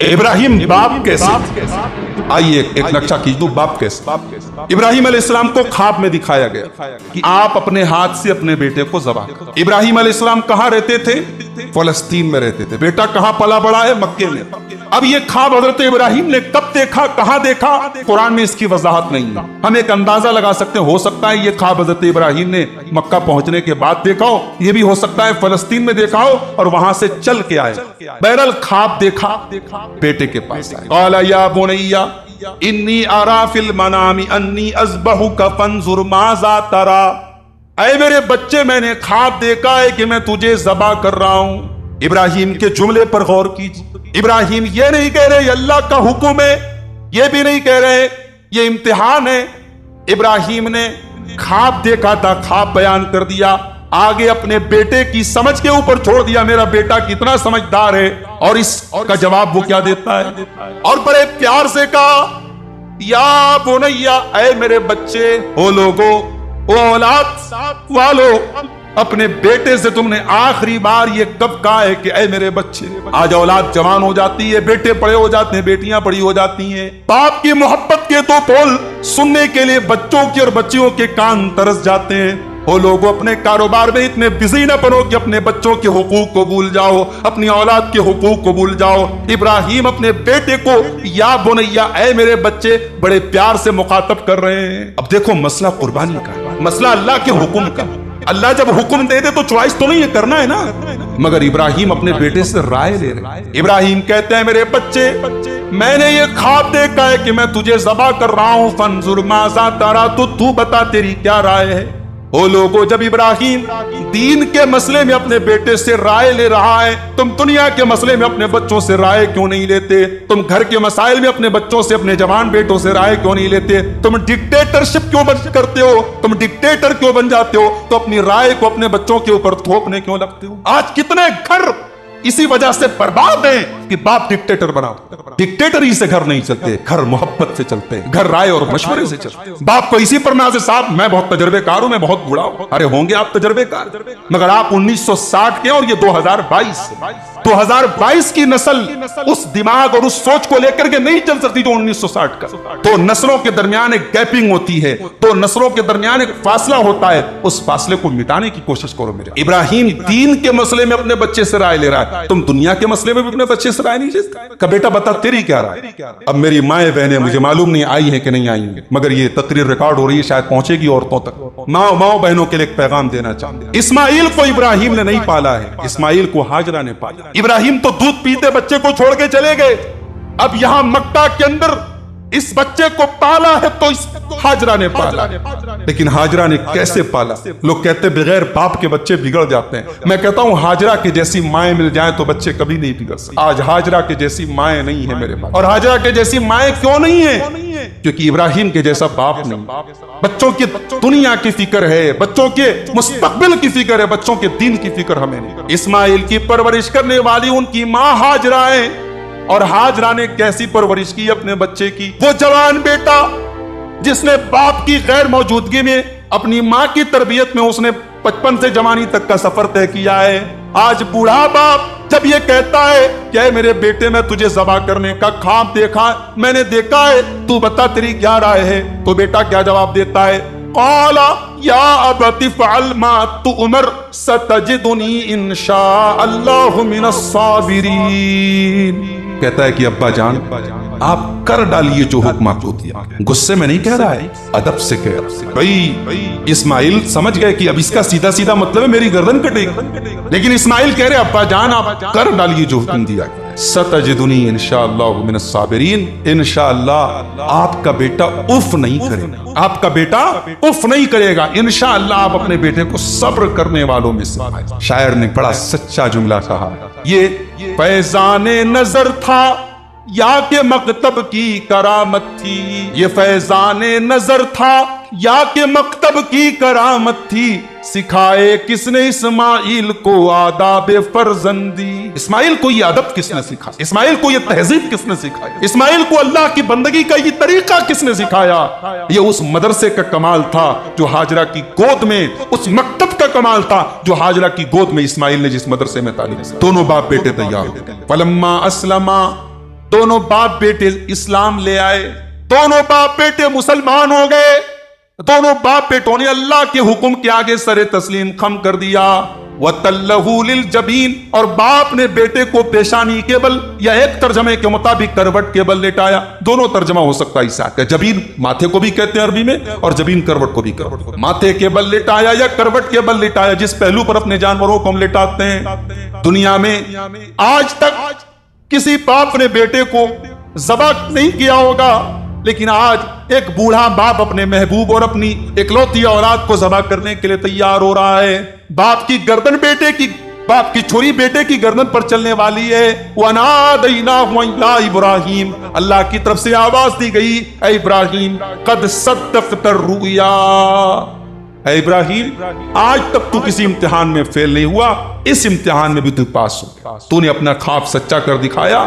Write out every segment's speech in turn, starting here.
ابراہیم باپ کیسے؟ آئیے ایک نقشہ کھینچ دوں، باپ کیسے؟ ابراہیم علیہ السلام کو خواب میں دکھایا گیا کہ آپ اپنے ہاتھ سے اپنے بیٹے کو ذبح کرو۔ ابراہیم علیہ السلام کہاں رہتے تھے؟ فلسطین میں رہتے تھے۔ بیٹا کہاں پلا بڑا ہے؟ مکے میں۔ اب یہ خواب حضرت ابراہیم نے کب دیکھا، کہاں دیکھا؟ قرآن میں اس کی وضاحت نہیں ہے۔ ہم ایک اندازہ لگا سکتے ہیں، ہو سکتا ہے یہ خواب حضرت ابراہیم نے مکہ پہنچنے کے بعد دیکھا ہو، یہ بھی ہو سکتا ہے فلسطین میں دیکھا ہو اور وہاں سے چل کے آئے۔ بہرحال خواب دیکھا، بیٹے کے پاس آئے۔ قال یا بنی انی ارا فی المنام انی اذبحک فانظر ماذا ترى، اے میرے بچے میں نے خواب دیکھا ہے کہ میں تجھے ذبح کر رہا ہوں۔ ابراہیم کے جملے پر غور کیجیے۔ ابراہیم یہ نہیں کہہ رہے یہ اللہ کا حکم ہے، یہ بھی نہیں کہہ رہے یہ امتحان ہے۔ ابراہیم نے خواب دیکھا تھا، خواب بیان کر دیا، آگے اپنے بیٹے کی سمجھ کے اوپر چھوڑ دیا، میرا بیٹا کتنا سمجھدار ہے۔ اور اس کا جواب وہ کیا دیتا ہے؟ اور بڑے پیار سے کہا یا بنیا، اے میرے بچے، او لوگو، او اولاد والو، اپنے بیٹے سے تم نے آخری بار یہ کب کہا ہے کہ اے میرے بچے؟ آج اولاد جوان ہو جاتی ہے، بیٹے بڑے ہو جاتے ہیں، بیٹیاں بڑی ہو جاتی ہیں، باپ کی محبت کے تو بول سننے کے لیے بچوں کے اور بچیوں کے کان ترس جاتے ہیں۔ وہ لوگ اپنے کاروبار میں اتنے بزی نہ بنو کہ اپنے بچوں کے حقوق کو بھول جاؤ، اپنی اولاد کے حقوق کو بھول جاؤ۔ ابراہیم اپنے بیٹے کو یا بنیا، اے میرے بچے، بڑے پیار سے مخاطب کر رہے ہیں۔ اب دیکھو مسئلہ قربانی کا، مسئلہ اللہ کے حکم کا۔ اللہ جب حکم دے دے تو چوائس تو نہیں ہے، کرنا ہے نا، مگر ابراہیم اپنے بیٹے سے رائے لے رہے۔ ابراہیم کہتے ہیں میرے بچے، میں نے یہ خواب دیکھا ہے کہ میں تجھے ذبح کر رہا ہوں، فانظر ماذا ترى، تو بتا تیری کیا رائے ہے۔ وہ لوگوں، جب ابراہیم دین کے مسئلے میں اپنے بیٹے سے رائے لے رہا ہے، تم دنیا کے مسئلے میں اپنے بچوں سے رائے کیوں نہیں لیتے؟ تم گھر کے مسائل میں اپنے بچوں سے، اپنے جوان بیٹوں سے رائے کیوں نہیں لیتے؟ تم ڈکٹیٹرشپ کیوں کرتے ہو؟ تم ڈکٹیٹر کیوں بن جاتے ہو؟ تو اپنی رائے کو اپنے بچوں کے اوپر تھوپنے کیوں لگتے ہو؟ آج کتنے گھر اسی وجہ سے برباد ہیں کہ باپ ڈکٹیٹر بنا۔ ڈکٹیٹری سے گھر نہیں چلتے، گھر محبت سے چلتے ہیں، گھر رائے اور مشورے سے چلتے ہیں۔ باپ کو اسی پر ناز صاحب میں بہت تجربے کار ہوں، میں بہت بوڑھا ہوں۔ ارے ہوں گے آپ تجربے کار، مگر آپ 1960 کے اور یہ 2022 کی نسل اس دماغ اور اس سوچ کو لے کر کے نہیں چل سکتی جو 1960 کا۔ تو نسلوں کے درمیان ایک گیپنگ ہوتی ہے، تو نسلوں کے درمیان ایک فاصلہ ہوتا ہے، اس فاصلے کو مٹانے کی کوشش کرو میرے۔ ابراہیم دین کے مسئلے میں اپنے بچے سے رائے لے رہا ہے، تم دنیا کے مسئلے میں بھی اپنے بچے سے رائے نہیں لے سکتے کہ بیٹا بتا تیری کیا رائے۔ اب میری مائیں بہنیں، مجھے معلوم نہیں آئی ہیں کہ نہیں آئی ہیں، مگر یہ تقریر ریکارڈ ہو رہی ہے، شاید پہنچے گی عورتوں تک۔ ماں بہنوں کے لیے ایک پیغام دینا چاہتے ہیں۔ اسماعیل کو ابراہیم نے نہیں پالا ہے، اسماعیل کو ہاجرہ نے پالا۔ ابراہیم تو دودھ پیتے بچے کو چھوڑ کے چلے گئے، اب یہاں مکہ کے اندر اس بچے کو پالا ہے تو اس ہاجرہ نے پالا۔ لیکن ہاجرہ نے کیسے پالا؟ لوگ کہتے بغیر باپ کے بچے بگڑ جاتے ہیں، میں کہتا ہوں ہاجرہ کے جیسی مائیں مل جائیں تو بچے کبھی نہیں بگڑ سکتے۔ آج ہاجرہ کے جیسی مائیں نہیں ہیں میرے پاس، اور ہاجرہ کے جیسی مائیں کیوں نہیں ہیں؟ کیونکہ ابراہیم کے جیسا باپ نہیں۔ بچوں کی دنیا کی فکر ہے، بچوں کے مستقبل کی فکر ہے، بچوں کے دین کی فکر ہمیں نہیں۔ اسماعیل کی پرورش کرنے والی ان کی ماں ہاجرہ ہے، اور ہاجرہ نے کیسی پرورش کی اپنے بچے کی؟ وہ جوان بیٹا جس نے باپ کی غیر موجودگی میں اپنی ماں کی تربیت میں اس نے 55 سے جوانی تک کا سفر طے کیا ہے۔ آج بوڑھا باپ جب یہ کہتا ہے کہ اے میرے بیٹے میں تجھے ذبح کرنے کا خواب دیکھا، میں نے دیکھا ہے، تو بتا تیری کیا رائے ہے؟ تو بیٹا کیا جواب دیتا ہے؟ قال یا ابت فعل ما تؤمر ستجدنی ان شاء اللہ من الصابرین۔ کہتا ہے کہ ابا جان آپ کر ڈالیے جو حکم آپ کو دیا۔ غصے میں نہیں کہہ رہا ہے، ادب سے کہہ رہا ہے۔ بھائی اسماعیل سمجھ گئے کہ اب اس کا سیدھا سیدھا مطلب ہے میری گردن کٹے گی، لیکن اسماعیل کہہ رہے ابا جان آپ کر ڈالیے جو حکم دیا۔ ستجدنی انشاءاللہ من الصابرین، انشاءاللہ آپ کا بیٹا اف نہیں کرے گا، آپ کا بیٹا اف نہیں کرے گا، انشاءاللہ آپ اپنے بیٹے کو صبر کرنے والوں میں سے۔ شاعر نے بڑا سچا جملہ کہا، یہ فیضان نظر تھا یا کہ مکتب کی کرامت تھی، یہ فیضان نظر تھا یا کہ مکتب کی کرامت تھی، سکھائے کس نے اسماعیل کو آداب فرزندی۔ اسماعیل کو یہ ادب کس نے سکھایا؟ اسماعیل کو یہ تہذیب کس نے سکھایا؟ اسماعیل کو اللہ کی بندگی کا یہ طریقہ کس نے سکھایا؟ یہ اس مدرسے کا کمال تھا جو ہاجرہ کی گود میں، اس مکتب کا کمال تھا جو ہاجرہ کی گود میں اسماعیل نے جس مدرسے میں تعلیم دی۔ دونوں باپ بیٹے تیار ہو گئے۔ فلما اسلما، دونوں باپ بیٹے اسلام لے آئے, دونوں باپ بیٹے مسلمان ہو گئے, دونوں باپ بیٹوں نے اللہ کے حکم کے آگے سر تسلیم خم کر دیا. وَتَلَّهُ لِلْجَبِينِ, اور باپ نے بیٹے کو پیشانی کے بل, یا ایک ترجمے کے مطابق کروٹ کے بل لٹایا. دونوں ترجمہ ہو سکتا ہے اس آیت کا. جبین ماتھے کو بھی کہتے ہیں عربی میں, اور جبین کروٹ کو بھی کہتے ہیں. ماتھے کے بل لٹایا یا کروٹ کے بل لٹایا, جس پہلو پر اپنے جانوروں کو ہم لٹاتے ہیں. دنیا میں آج تک کسی باپ نے بیٹے کو ذبح نہیں کیا ہوگا, لیکن آج ایک بوڑھا باپ اپنے محبوب اور اپنی اکلوتی اولاد کو ذبح کرنے کے لیے تیار ہو رہا ہے. باپ کی گردن باپ کی چھری بیٹے کی گردن پر چلنے والی ہے. وَنَادَيْنَاهُ يَا إِبْرَاهِيمُ, اللہ کی طرف سے آواز دی گئی, اے ابراہیم قد صدقت الرؤیا, اے ابراہیم آج تک تو کسی امتحان میں فیل نہیں ہوا, اس امتحان میں بھی تو پاس ہو, تو نے اپنا خواب سچا کر دکھایا.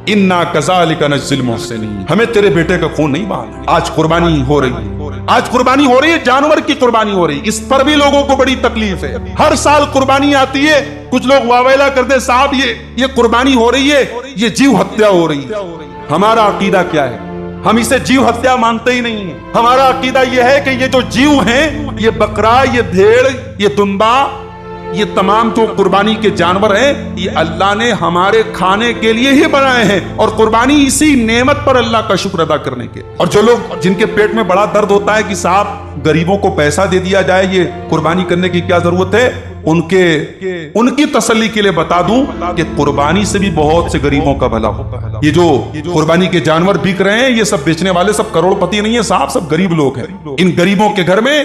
اِنَّا كَذَلِكَ نَجْزِي الْمُحْسِنِينَ, ہمیں تیرے بیٹے کا خون نہیں بہانا. آج قربانی ہو رہی ہے, آج قربانی ہو رہی ہے, جانور کی قربانی ہو رہی ہے. اس پر بھی لوگوں کو بڑی تکلیف ہے. ہر سال قربانی آتی ہے, کچھ لوگ واویلا کرتے صاحب یہ قربانی ہو رہی ہے, یہ جیو ہتیا ہو رہی ہے. ہمارا عقیدہ کیا ہے؟ ہم اسے جیو ہتیا مانتے ہی نہیں ہیں. ہمارا عقیدہ یہ ہے کہ یہ جو جیو ہیں, یہ بکرا, یہ بھیڑ, یہ دمبا, یہ تمام جو قربانی کے جانور ہیں, یہ اللہ نے ہمارے کھانے کے لیے ہی بنائے ہیں, اور قربانی اسی نعمت پر اللہ کا شکر ادا کرنے کے. اور جو لوگ جن کے پیٹ میں بڑا درد ہوتا ہے کہ صاحب غریبوں کو پیسہ دے دیا جائے, یہ قربانی کرنے کی کیا ضرورت ہے, ان کی تسلی کے لیے بتا دوں کہ قربانی سے بھی بہت سے غریبوں کا بھلا ہوتا ہے. یہ جو قربانی کے جانور بک رہے ہیں, یہ سب بیچنے والے سب کروڑ پتی نہیں ہیں صاحب, سب غریب لوگ ہیں. ان غریبوں کے گھر میں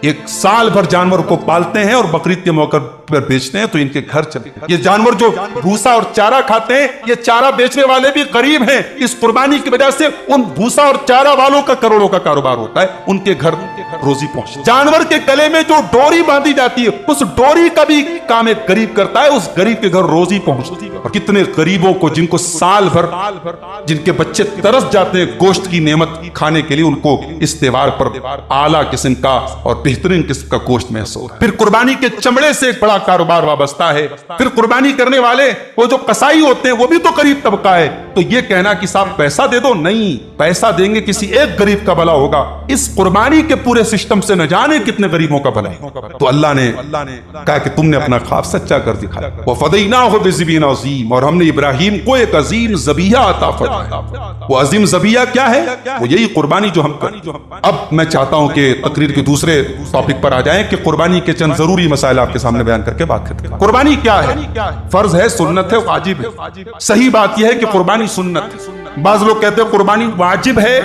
ایک سال بھر جانور کو پالتے ہیں اور بقرعید کے موقع پر بیچتے ہیں, تو ان کے گھر چلتے ہیں. یہ جانور جو بھوسا اور چارہ کھاتے ہیں, یہ چارہ بیچنے والے بھی غریب ہیں. اس قربانی کی وجہ سے ان بھوسا اور چارہ والوں کا کروڑوں کا کاروبار ہوتا ہے, ان کے گھر روزی پہنچتی. جانور کے گلے میں جو ڈوری باندھی جاتی ہے, اس ڈوری کا بھی کام ایک غریب کرتا ہے, اس غریب کے گھر روزی پہنچتی ہے. اور کتنے غریبوں کو جن کو سال بھر, جن کے بچے ترس جاتے ہیں گوشت کی نعمت کھانے کے لیے, ان کو اس تہوار پر اعلیٰ قسم کا اور بہترین قسم کا گوشت محسوس. پھر قربانی کے چمڑے سے ایک بڑا کاروبار وابستہ ہے. پھر قربانی کرنے والے وہ جو قصائی ہوتے ہیں, وہ بھی تو غریب طبقہ ہے. تو یہ کہنا کہ صاحب پیسہ دے دو, نہیں, پیسہ دیں گے کسی ایک غریب کا بھلا ہوگا. اس قربانی کے پورے سسٹم سے نہ جانے کتنے غریبوں کا بھلا ہے. تو اللہ نے کہا کہ تم نے اپنا خواب سچا کر دکھایا. وَفَدَيْنَاهُ بِذِبْحٍ عَظِيمٍ, اور ہم نے ابراہیم کو ایک عظیم ذبیحہ عطا فرمایا. وہ عظیم ذبیحہ کیا ہے؟ وہ یہی قربانی جو ہم کریں. اب میں چاہتا ہوں کہ تقریر کے دوسرے ٹاپک پر آ جائیں کہ قربانی کے چند ضروری مسائل آپ کے سامنے بیان کر کے بات کرتے ہیں. قربانی کیا ہے؟ فرض ہے, سنت ہے, واجب ہے. صحیح بات یہ ہے کہ قربانی سنت ہے. بعض لوگ کہتے ہیں قربانی واجب ہے,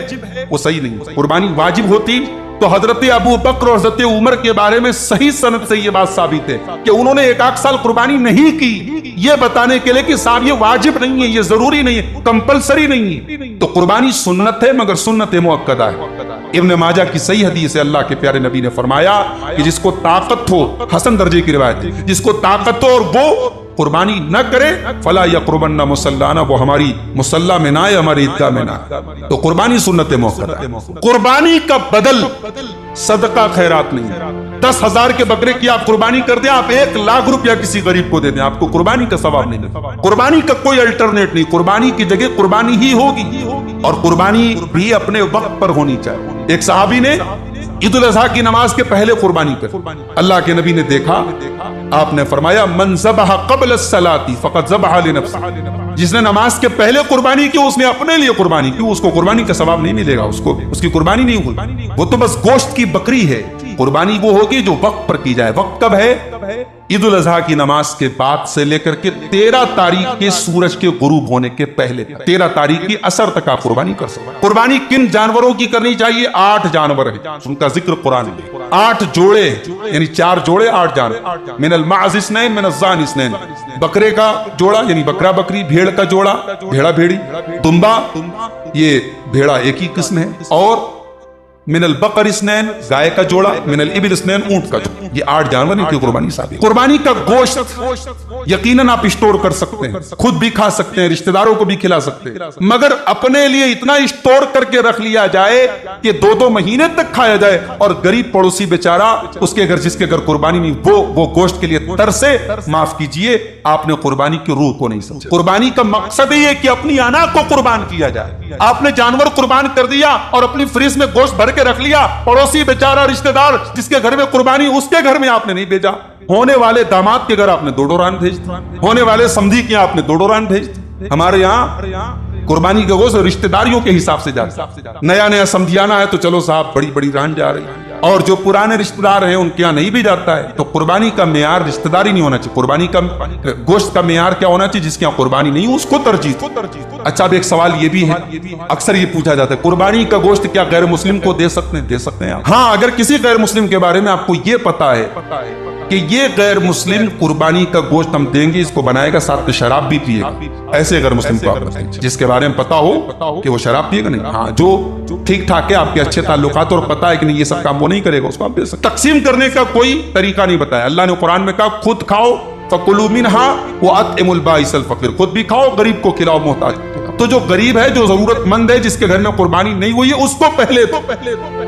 وہ صحیح نہیں. قربانی واجب ہوتی تو حضرت ابو بکر اور حضرت عمر کے بارے میں صحیح سند سے یہ بات ثابت ہے کہ انہوں نے 1 سال قربانی نہیں کی, یہ بتانے کے لیے کہ صاحب یہ واجب نہیں ہے, یہ ضروری نہیں ہے, کمپلسری نہیں ہے. تو قربانی سنت ہے, مگر سنت مؤکدہ ہے. ابن ماجہ کی صحیح حدیث ہے, اللہ کے پیارے نبی نے فرمایا کہ جس کو طاقت ہو, حسن درجے کی روایت ہے, جس کو طاقت ہو اور وہ قربانی نہ کرے, فلا یقربن مصلانا, وہ ہماری مصلی میں نہ آئے, ہماری عیدگاہ میں نہ آئے. تو قربانی سنت موقع ہے. قربانی کا بدل صدقہ خیرات نہیں ہے. 10,000 کے بکرے کی آپ قربانی کر دیں, آپ 1,00,000 روپیہ کسی غریب کو دے دیں, آپ کو قربانی کا ثواب نہیں ملتا. قربانی کا کوئی الٹرنیٹ نہیں, قربانی کی جگہ قربانی ہی ہوگی, اور قربانی بھی اپنے وقت پر ہونی چاہیے. ایک صحابی نے عید الاضحیٰ کی نماز کے پہلے قربانی کر, اللہ کے نبی نے دیکھا, آپ نے فرمایا من ذبح قبل الصلاۃ فقد ذبح لنفسہ, جس نے نماز کے پہلے قربانی کی اس نے اپنے لیے قربانی کی, اس کو قربانی کا ثواب نہیں ملے گا, اس کی قربانی نہیں ہوگی, وہ تو بس گوشت کی بکری ہے. قربانی وہ ہوگی جو وقت پر کی جائے. وقت کب ہے؟ عید الاضحیٰ کی نماز کے بعد سے لے کر کے 13 تاریخ کے سورج کے غروب ہونے کے پہلے, 13 تاریخ کی عصر تک آپ قربانی کر سکتے. قربانی کن جانوروں کی کرنی چاہیے؟ 8 جانور ہیں, ان کا ذکر قرآن میں. 8 جوڑے, یعنی 4 جوڑے 8 جانور. من المعز اثنین من الضان اثنین, بکرے کا جوڑا یعنی بکرا بکری, بھیڑ کا جوڑا بھیڑا بھیڑی, دمبا یہ بھیڑا ایک ہی قسم ہے, اور من البقر اسنین گائے کا جوڑا، من الابل اسنین اونٹ کا جوڑا، یہ 8 جانور ان کی قربانی ثابت۔ قربانی کا گوشت یقیناً آپ اسٹور کر سکتے ہیں، خود بھی کھا سکتے ہیں، رشتہ داروں کو بھی کھلا سکتے ہیں، مگر اپنے لیے اتنا اسٹور کر کے رکھ لیا جائے کہ 2 مہینے تک کھایا جائے، اور غریب پڑوسی بیچارہ اس کے گھر جس کے گھر قربانی نہیں وہ گوشت کے لیے ترسے، معاف کیجئے آپ نے قربانی کی روح کو نہیں سمجھا۔ قربانی کا مقصد یہ کہ اپنی انا کو قربان کیا جائے۔ آپ نے جانور قربان کر دیا اور اپنی فریز میں گوشت بھر کے رکھ لیا، پڑوسی بیچارہ رشتہ دار جس کے گھر میں قربانی اس کے گھر میں آپ نے نہیں بھیجا، ہونے والے داماد کے گھر آپ نے 2 ڈوران بھیج دی، ہونے والے سمدھی کے آپ نے 2 ڈوران بھیج دی۔ ہمارے یہاں قربانی کا گوشت رشتہ داریوں کے حساب سے جاتا ہے، نیا سمدھیانا ہے تو چلو صاحب بڑی بڑی ران جا رہی ہے، اور جو پرانے رشتہ دار ہیں ان کے یہاں نہیں بھی جاتا ہے۔ تو قربانی کا معیار رشتہ داری نہیں ہونا چاہیے، قربانی کا گوشت کا معیار کیا ہونا چاہیے؟ جس کے یہاں قربانی نہیں اس کو ترجیح۔ اچھا اب ایک سوال یہ بھی ہے، اکثر یہ پوچھا جاتا ہے قربانی کا گوشت کیا غیر مسلم کو دے سکتے ہیں؟ دے سکتے ہیں آپ۔ ہاں اگر کسی غیر مسلم کے بارے میں آپ کو یہ پتا ہے کہ یہ غیر مسلم قربانی کا گوشت ہم دیں گے، اس کو بنائے گا ساتھ میں شراب بھی پیے گا، ایسے غیر مسلم کو آپ بتائیں جس کے بارے میں پتا ہو کہ وہ شراب پیے گا نہیں، ہاں جو ٹھیک ٹھاک ہے آپ کے اچھے تعلقات اور پتا ہے کہ نہیں یہ سب کام وہ نہیں کرے گا، اس کو آپ دے سکتے۔ تقسیم کرنے کا کوئی طریقہ نہیں بتایا، اللہ نے قرآن میں کہا خود کھاؤ، فَكُلُوا مِنْهَا وَأَطْعِمُوا الْبَائِسَ الْفَقِيرَ، خود بھی کھاؤ غریب کو کھلاؤ محتاج۔ تو جو غریب ہے، جو ضرورت مند ہے، جس کے گھر میں قربانی نہیں ہوئی ہے، اس کو پہلے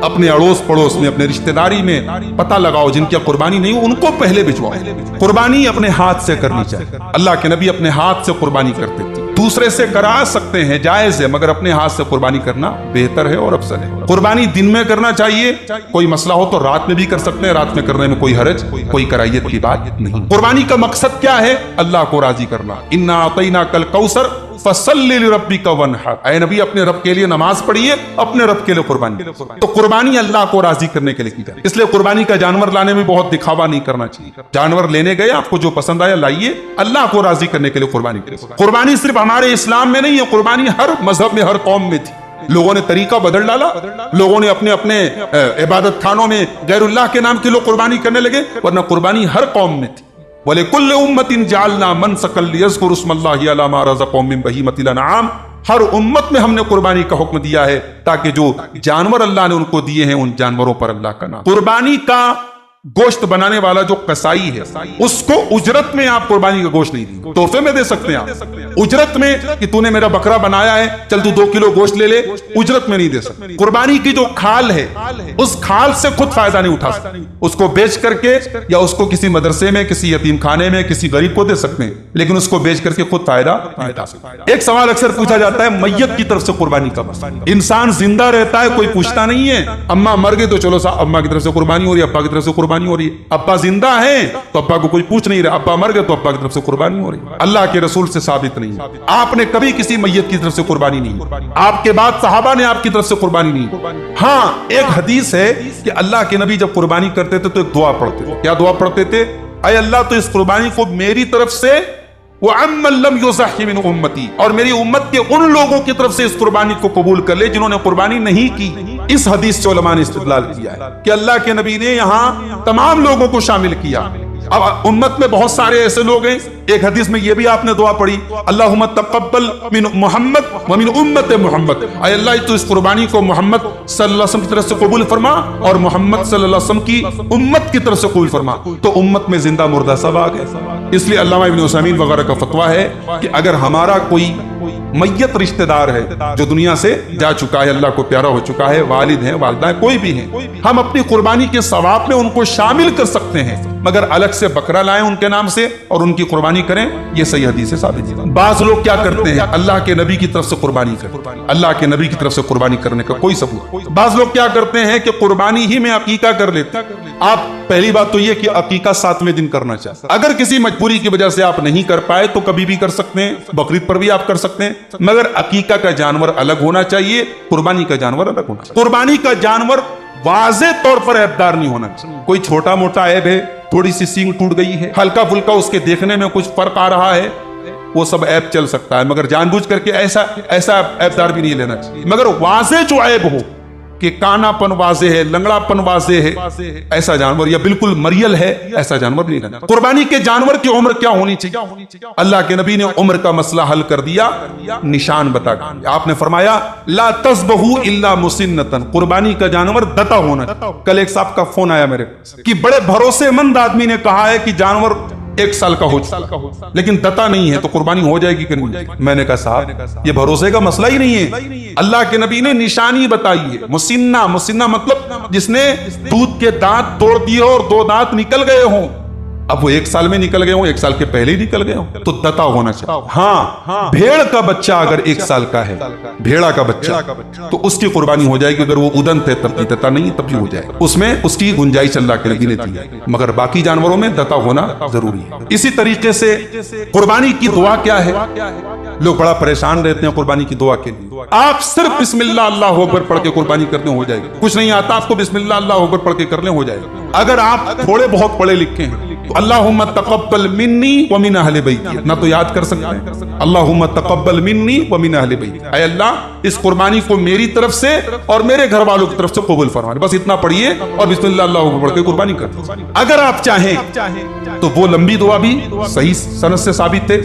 اپنے اڑوس پڑوس میں، اپنے رشتہ داری میں پتہ لگاؤ جن کی قربانی نہیں ہو، ان کو پہلے بھجواؤ۔ قربانی اپنے ہاتھ سے کرنی چاہیے، اللہ کے نبی اپنے ہاتھ سے قربانی کرتے تھے، دوسرے سے کرا سکتے ہیں جائز ہے، مگر اپنے ہاتھ سے قربانی کرنا بہتر ہے اور افضل ہے۔ قربانی دن میں کرنا چاہیے، کوئی مسئلہ ہو تو رات میں بھی کر سکتے ہیں، رات میں کرنے میں کوئی حرج، کوئی کراہیت کی بات نہیں۔ قربانی کا مقصد کیا ہے؟ اللہ کو راضی کرنا۔ انا اعطیناک الکوثر فصلی لربک وانحر، اے نبی اپنے رب کے لیے نماز پڑھیے، اپنے رب کے لیے قربانی۔ تو قربانی اللہ کو راضی کرنے کے لیے کی جائے، اس لیے قربانی کا جانور لانے میں بہت دکھاوا نہیں کرنا چاہیے۔ جانور لینے گئے، آپ کو جو پسند آیا لائیے، اللہ کو راضی کرنے کے لیے قربانی کرے۔ قربانی صرف ہمارے اسلام میں نہیں ہے، قربانی ہر مذہب میں، ہر قوم میں تھی۔ لوگوں نے طریقہ بدل ڈالا، لوگوں نے اپنے اپنے عبادت خانوں میں غیر اللہ کے نام کے لوگ قربانی کرنے لگے، ورنہ قربانی ہر قوم میں تھی۔ وَلِكُلِّ أُمَّةٍ جَعَلْنَا مَنْسَكًا لِيَذْكُرُوا اسْمَ اللَّهِ عَلَىٰ مَا رَزَقَهُم مِّن بَهِيمَةِ الْأَنْعَامِ، ہر امت میں ہم نے قربانی کا حکم دیا ہے تاکہ جو جانور اللہ نے ان کو دیے ہیں ان جانوروں پر اللہ کا نام۔ قربانی کا گوشت بنانے والا جو قصائی ہے اس کو اجرت میں آپ قربانی کا گوشت نہیں دیں گے، تحفے میں دے سکتے ہیں آپ، اجرت میں کہ تو نے میرا بکرا بنایا ہے چل تو 2 کلو گوشت لے لے، اجرت میں نہیں دے سکتے۔ قربانی کی جو کھال ہے اس کھال سے خود فائدہ نہیں اٹھا سکتے، اس کو بیچ کر کے یا اس کو کسی مدرسے میں، کسی یتیم خانے میں، کسی غریب کو دے سکتے ہیں، لیکن اس کو بیچ کر کے خود فائدہ نہیں اٹھا سکتے۔ ایک سوال اکثر پوچھا جاتا ہے میت کی طرف سے قربانی کا مسئلہ، انسان زندہ رہتا ہے کوئی پوچھتا نہیں ہے، اماں مر گئے تو چلو صاحب اماں کی طرف سے قربانی ہو رہی ہے، ابا کی طرف سے قربانی ہو رہی ہے، ابا زندہ ہیں تو ابا کو کوئی پوچھ نہیں رہا، ابا مر گئے تو ابا کی طرف سے قربانی ہو رہی ہے۔ اللہ کے رسول سے ثابت نہیں، آپ نے کبھی کسی میت کی طرف سے قربانی نہیں، آپ کے بعد صحابہ نے آپ کی طرف سے قربانی نہیں۔ ہاں ایک حدیث ہے کہ اللہ کے نبی جب قربانی کرتے تھے تو ایک دعا پڑھتے تھے، کیا دعا پڑھتے تھے؟ اے اللہ تو اس قربانی کو میری طرف سے وَعَمَّن لَمْ يُضَحِّ مِنْ أُمَّتِي، اور میری امت کے ان لوگوں کی طرف سے اس قربانی کو قبول کر لے جنہوں نے قربانی نہیں کی۔ اس حدیث سے علماء نے استدلال کیا ہے کہ اللہ کے نبی نے یہاں تمام لوگوں کو شامل کیا۔ اب امت میں بہت سارے ایسے لوگ ہیں، ایک حدیث میں یہ بھی آپ نے دعا پڑھی، اللہم تقبل من محمد ومن امت محمد، اے اللہ تو اس قربانی کو محمد صلی اللہ علیہ وسلم کی طرف سے قبول فرما اور محمد صلی اللہ علیہ وسلم کی امت کی طرف سے قبول فرما۔ تو امت میں زندہ مردہ سب آ گئے، اس لیے علامہ ابن عثیمین وغیرہ کا فتویٰ ہے کہ اگر ہمارا کوئی میت رشتہ دار ہے جو دنیا سے جا چکا ہے، اللہ کو پیارا ہو چکا ہے، والد ہیں، والدہ ہیں، کوئی بھی ہیں، ہم اپنی قربانی کے ثواب میں ان کو شامل کر سکتے ہیں، مگر الگ سے بکرا لائیں ان کے نام سے اور ان کی قربانی کریں، یہ صحیح حدیث سے ثابت ہے۔ بعض لوگ کیا کرتے ہیں؟ اللہ کے نبی کی طرف سے قربانی کرتے ہیں، اللہ کے نبی کی طرف سے قربانی کرنے کا کوئی ثبوت۔ بعض لوگ کیا کرتے ہیں کہ قربانی ہی میں عقیقہ کر لیتے ہیں۔ آپ پہلی بات تو یہ کہ عقیقہ 7ویں دن کرنا چاہتے ہیں، اگر کسی مجبوری کی وجہ سے آپ نہیں کر پائے تو کبھی بھی کر سکتے ہیں، بقرعید پر بھی آپ کر سکتے ہیں، مگر عقیقہ کا جانور الگ ہونا چاہیے، قربانی کا جانور الگ ہونا چاہیے۔ قربانی کا جانور واضح طور پر عیبدار نہیں ہونا چاہیے، کوئی چھوٹا موٹا عیب ہے، تھوڑی سی سینگ ٹوٹ گئی ہے، ہلکا پھلکا اس کے دیکھنے میں کچھ فرق آ رہا ہے، وہ سب عیب چل سکتا ہے، مگر جان بوجھ کر کے ایسا عیبدار بھی نہیں لینا چاہیے، مگر واضح جو عیب ہو کہ کاناپن واضح ہے، لنگڑاپن واضح ہے، ایسا جانور، یا بالکل مریل ہے، ایسا جانور نہیں لینا۔ قربانی کے جانور کی عمر کیا ہونی چاہیے؟ اللہ کے نبی نے عمر کا مسئلہ حل کر دیا، نشان بتا کر آپ نے فرمایا لا تذبحوا الا مسنۃ، قربانی کا جانور دتا ہونا۔ کل ایک صاحب کا فون آیا میرے کہ بڑے بھروسے مند آدمی نے کہا ہے کہ جانور 1 سال کا ہو لیکن دتا نہیں ہے تو قربانی ہو جائے گی کہ نہیں؟ میں نے کہا صاحب یہ بھروسے کا مسئلہ ہی نہیں ہے، اللہ کے نبی نے نشانی بتائی ہے۔ مسنہ، مسنہ مطلب جس نے دودھ کے دانت توڑ دیے اور 2 دانت نکل گئے ہوں، اب وہ 1 سال میں نکل گئے ہوں، 1 سال کے پہلے ہی نکل گئے ہوں تو دتا ہونا چاہیے۔ ہاں بھیڑ کا بچہ اگر 1 سال کا ہے، بھیڑا کا بچہ، تو اس کی قربانی ہو جائے گی، اگر وہ ادن تھے تب بھی دتا نہیں تب بھی ہو جائے، اس میں اس کی گنجائش اللہ کے نبی نے دی ہے، مگر باقی جانوروں میں دتا ہونا ضروری ہے۔ اسی طریقے سے قربانی کی دعا کیا ہے؟ لوگ بڑا پریشان رہتے ہیں قربانی کی دعا کے لیے۔ آپ صرف بسم اللہ اللہ اکبر پڑھ کے قربانی کرنے ہو جائے گی، کچھ نہیں آتا آپ کو بسم اللہ اللہ اکبر پڑھ کے کرنے ہو جائے گا۔ اگر آپ تھوڑے بہت پڑھے لکھے ہیں تو اللہم تقبل منی ومن اہل بیتی نہ تو یاد کر سکتے ہیں، اللہم تقبل منی ومن اہل بیتی، اے اللہ اس قربانی کو میری طرف سے اور میرے گھر والوں کی طرف سے قبول فرما، بس اتنا پڑھیے اور بسم اللہ اللہ اکبر پڑھ کے قربانی کرتے۔ اگر آپ چاہیں تو وہ لمبی دعا بھی صحیح سند سے ثابت ہے،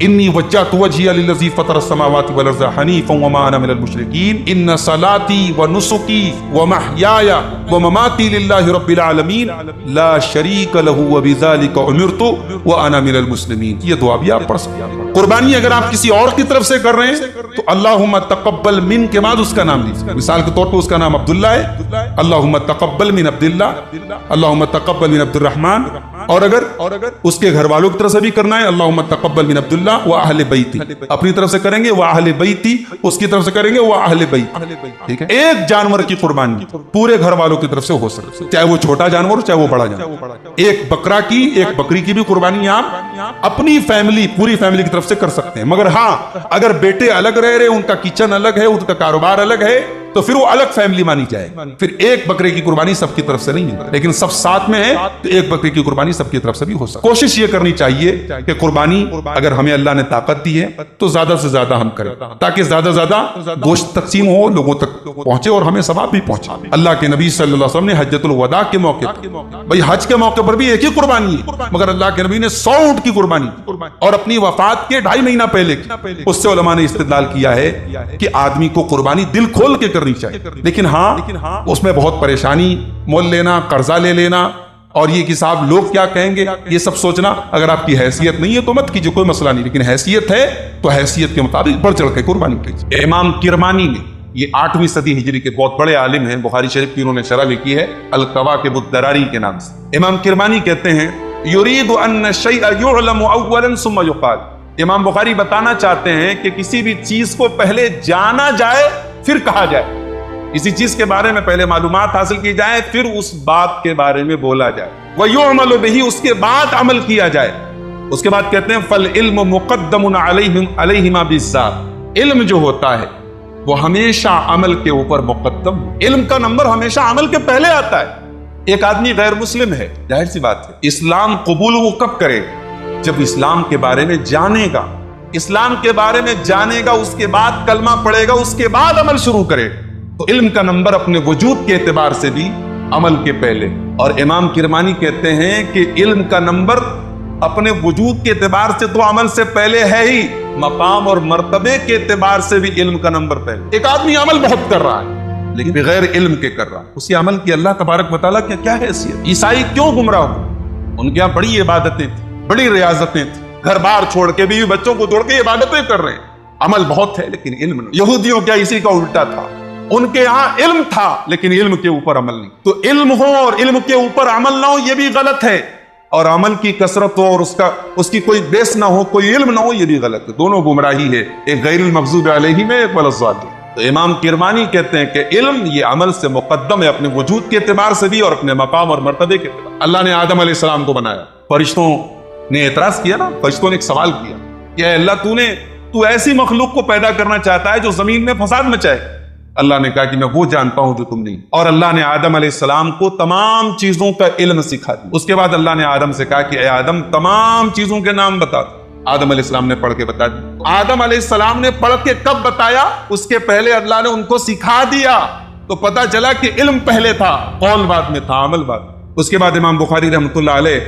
انی وجہت وجہی للذی فطر السماوات والارض حنیفا وما انا من المشرکین ان صلاتی ونسکی ومحیای ومماتی للہ رب العالمین لا شریک لہ وبذالک امرت وانا من المسلمین۔ یہ دعا بھی آپ پڑھ سکتے ہیں۔ قربانی اگر آپ کسی اور کی طرف سے کر رہے ہیں تو اللہم تقبل من کے بعد اس کا نام لیجیے، مثال کے طور پہ اس کا نام عبداللہ ہے، اللہم تقبل من عبداللہ، اللہم تقبل من عبد الرحمن، اور اگر اس کے گھر والوں کی طرف سے بھی کرنا ہے اللہم تقبل من عبداللہ و اہل بیتی، اپنی طرف سے کریں گے وہ اہل بیتی، اس کی طرف سے کریں گے وہ اہل بیتی، ٹھیک ہے۔ ایک جانور کی قربانی پورے گھر والوں کی طرف سے ہو سکتی ہے، چاہے وہ چھوٹا جانور چاہے وہ بڑا جانور۔ ایک بکری کی بھی قربانی آپ اپنی فیملی پوری فیملی کی طرف سے کر سکتے ہیں، مگر ہاں اگر بیٹے الگ رہ رہے، ان کا کچن الگ ہے، ان کا کاروبار الگ ہے تو پھر وہ الگ فیملی مانی جائے، پھر ایک بکرے کی قربانی سب کی طرف سے نہیں ہے، لیکن سب ساتھ میں ہے تو ایک بکرے کی قربانی سب کی طرف سے بھی ہو سکتی ہے۔ کوشش یہ کرنی چاہیے کہ قربانی اگر ہمیں اللہ نے طاقت دی ہے تو زیادہ سے زیادہ ہم کریں تاکہ زیادہ زیادہ گوشت تقسیم ہو، لوگوں تک پہنچے اور ہمیں ثواب بھی پہنچے۔ اللہ کے نبی صلی اللہ علیہ وسلم نے حجۃ الوداع کے موقع پر، بھائی حج کے موقع پر بھی ایک ہی قربانی ہے، مگر اللہ کے نبی نے 100 اونٹ کی قربانی اور اپنی وفات کے 2.5 مہینہ پہلے کی۔ اس سے علماء نے استدلال کیا ہے کہ آدمی کو قربانی دل کھول کے کرنی چاہیے، لیکن ہاں اس میں بہت پریشانی، مول لینا، قرضہ لے لینا اور یہ کہ صاحب لوگ کیا کہیں گے یہ سب سوچنا، اگر آپ کی حیثیت نہیں ہے تو مت کیجیے، کوئی مسئلہ نہیں، لیکن حیثیت ہے تو حیثیت کے مطابق بڑھ چڑھ کے قربانی کیجیے۔ امام کرمانی نے، یہ 8ویں صدی ہجری کے بہت بڑے عالم ہیں، بخاری شریف کی انہوں نے شرح لکھی ہے القواقب الدراری کے نام سے۔ امام کرمانی کہتے ہیں یرید ان الشیء یعلم اولا ثم یقال، امام بخاری بتانا چاہتے ہیں کہ کسی بھی چیز کو پہلے جانا جائے پھر کہا جائے، کسی چیز کے بارے میں پہلے معلومات حاصل کی جائے پھر اس بات کے بارے میں بولا جائے، وَيُعْمَلُ بِهِ، اس کے بعد عمل کیا جائے۔ اس کے بعد کہتے ہیں فَالْعِلْمُ مُقَدَّمٌ عَلَيْهِمَا بِالذَّاتِ، علم جو ہوتا ہے وہ ہمیشہ عمل کے اوپر مقدم، علم کا نمبر ہمیشہ عمل کے پہلے آتا ہے۔ ایک آدمی غیر مسلم ہے، ظاہر سی بات ہے اسلام قبول وہ کب کرے؟ جب اسلام کے بارے میں جانے گا، اسلام کے بارے میں جانے گا، اس کے بعد کلمہ پڑھے گا، اس کے بعد عمل شروع کرے۔ تو علم کا نمبر اپنے وجود کے اعتبار سے بھی عمل کے پہلے، اور امام کرمانی کہتے ہیں کہ علم کا نمبر اپنے وجود کے اعتبار سے تو عمل سے پہلے ہے ہی، مقام اور مرتبے کے اعتبار سے بھی علم کا نمبر پہلے۔ ایک آدمی عمل بہت کر رہا ہے لیکن بغیر علم کے کر رہا ہے، اسی عمل کی اللہ تبارک و تعالیٰ کی کیا حیثیت؟ عیسائی کیوں گمراہ ہوئے؟ ان کے یہاں بڑی عبادتیں تھیں، بڑی ریاضتیں تھیں، گھر بار چھوڑ کے بیوی بچوں کو چھوڑ کے عبادتیں کر رہے ہیں، عمل بہت ہے لیکن علم نہیں۔ یہودیوں کیا اسی کا الٹا تھا، ان کے یہاں علم تھا لیکن علم کے اوپر عمل نہیں۔ تو علم ہو اور علم کے اوپر عمل نہ ہو یہ بھی غلط ہے، اور عمل کی کثرت ہو اور اس کی کوئی بیس نہ ہو، کوئی علم نہ ہو، یہ بھی غلط ہے، دونوں گمراہی ہے، ایک غیر المغضوب علیہم ہے، ایک ولاضالین۔ تو امام کرمانی کہتے ہیں کہ علم یہ عمل سے مقدم ہے، اپنے وجود کے اعتبار سے بھی اور اپنے مقام اور مرتبے کے اعتبار۔ اللہ نے آدم علیہ السلام کو بنایا، فرشتوں نے اعتراض کیا نا، فرشتوں نے ایک سوال کیا کہ اے اللہ تو ایسی مخلوق کو پیدا کرنا چاہتا ہے جو زمین میں فساد مچائے؟ اللہ نے کہا کہ میں وہ جانتا ہوں جو تم نہیں، اور اللہ نے آدم علیہ السلام کو تمام چیزوں کا علم سکھا دیا۔ اس کے بعد اللہ نے آدم سے کہا کہ اے آدم تمام چیزوں کے نام بتا۔ آدم علیہ السلام نے پڑھ کے بتا دیا۔ آدم علیہ السلام نے پڑھ کے کب بتایا؟ اس کے پہلے اللہ نے ان کو سکھا دیا تو پتا چلا کہ علم پہلے تھا، قول بعد میں تھا، عمل بعد۔ اس کے بعد امام بخاری رحمۃ اللہ علیہ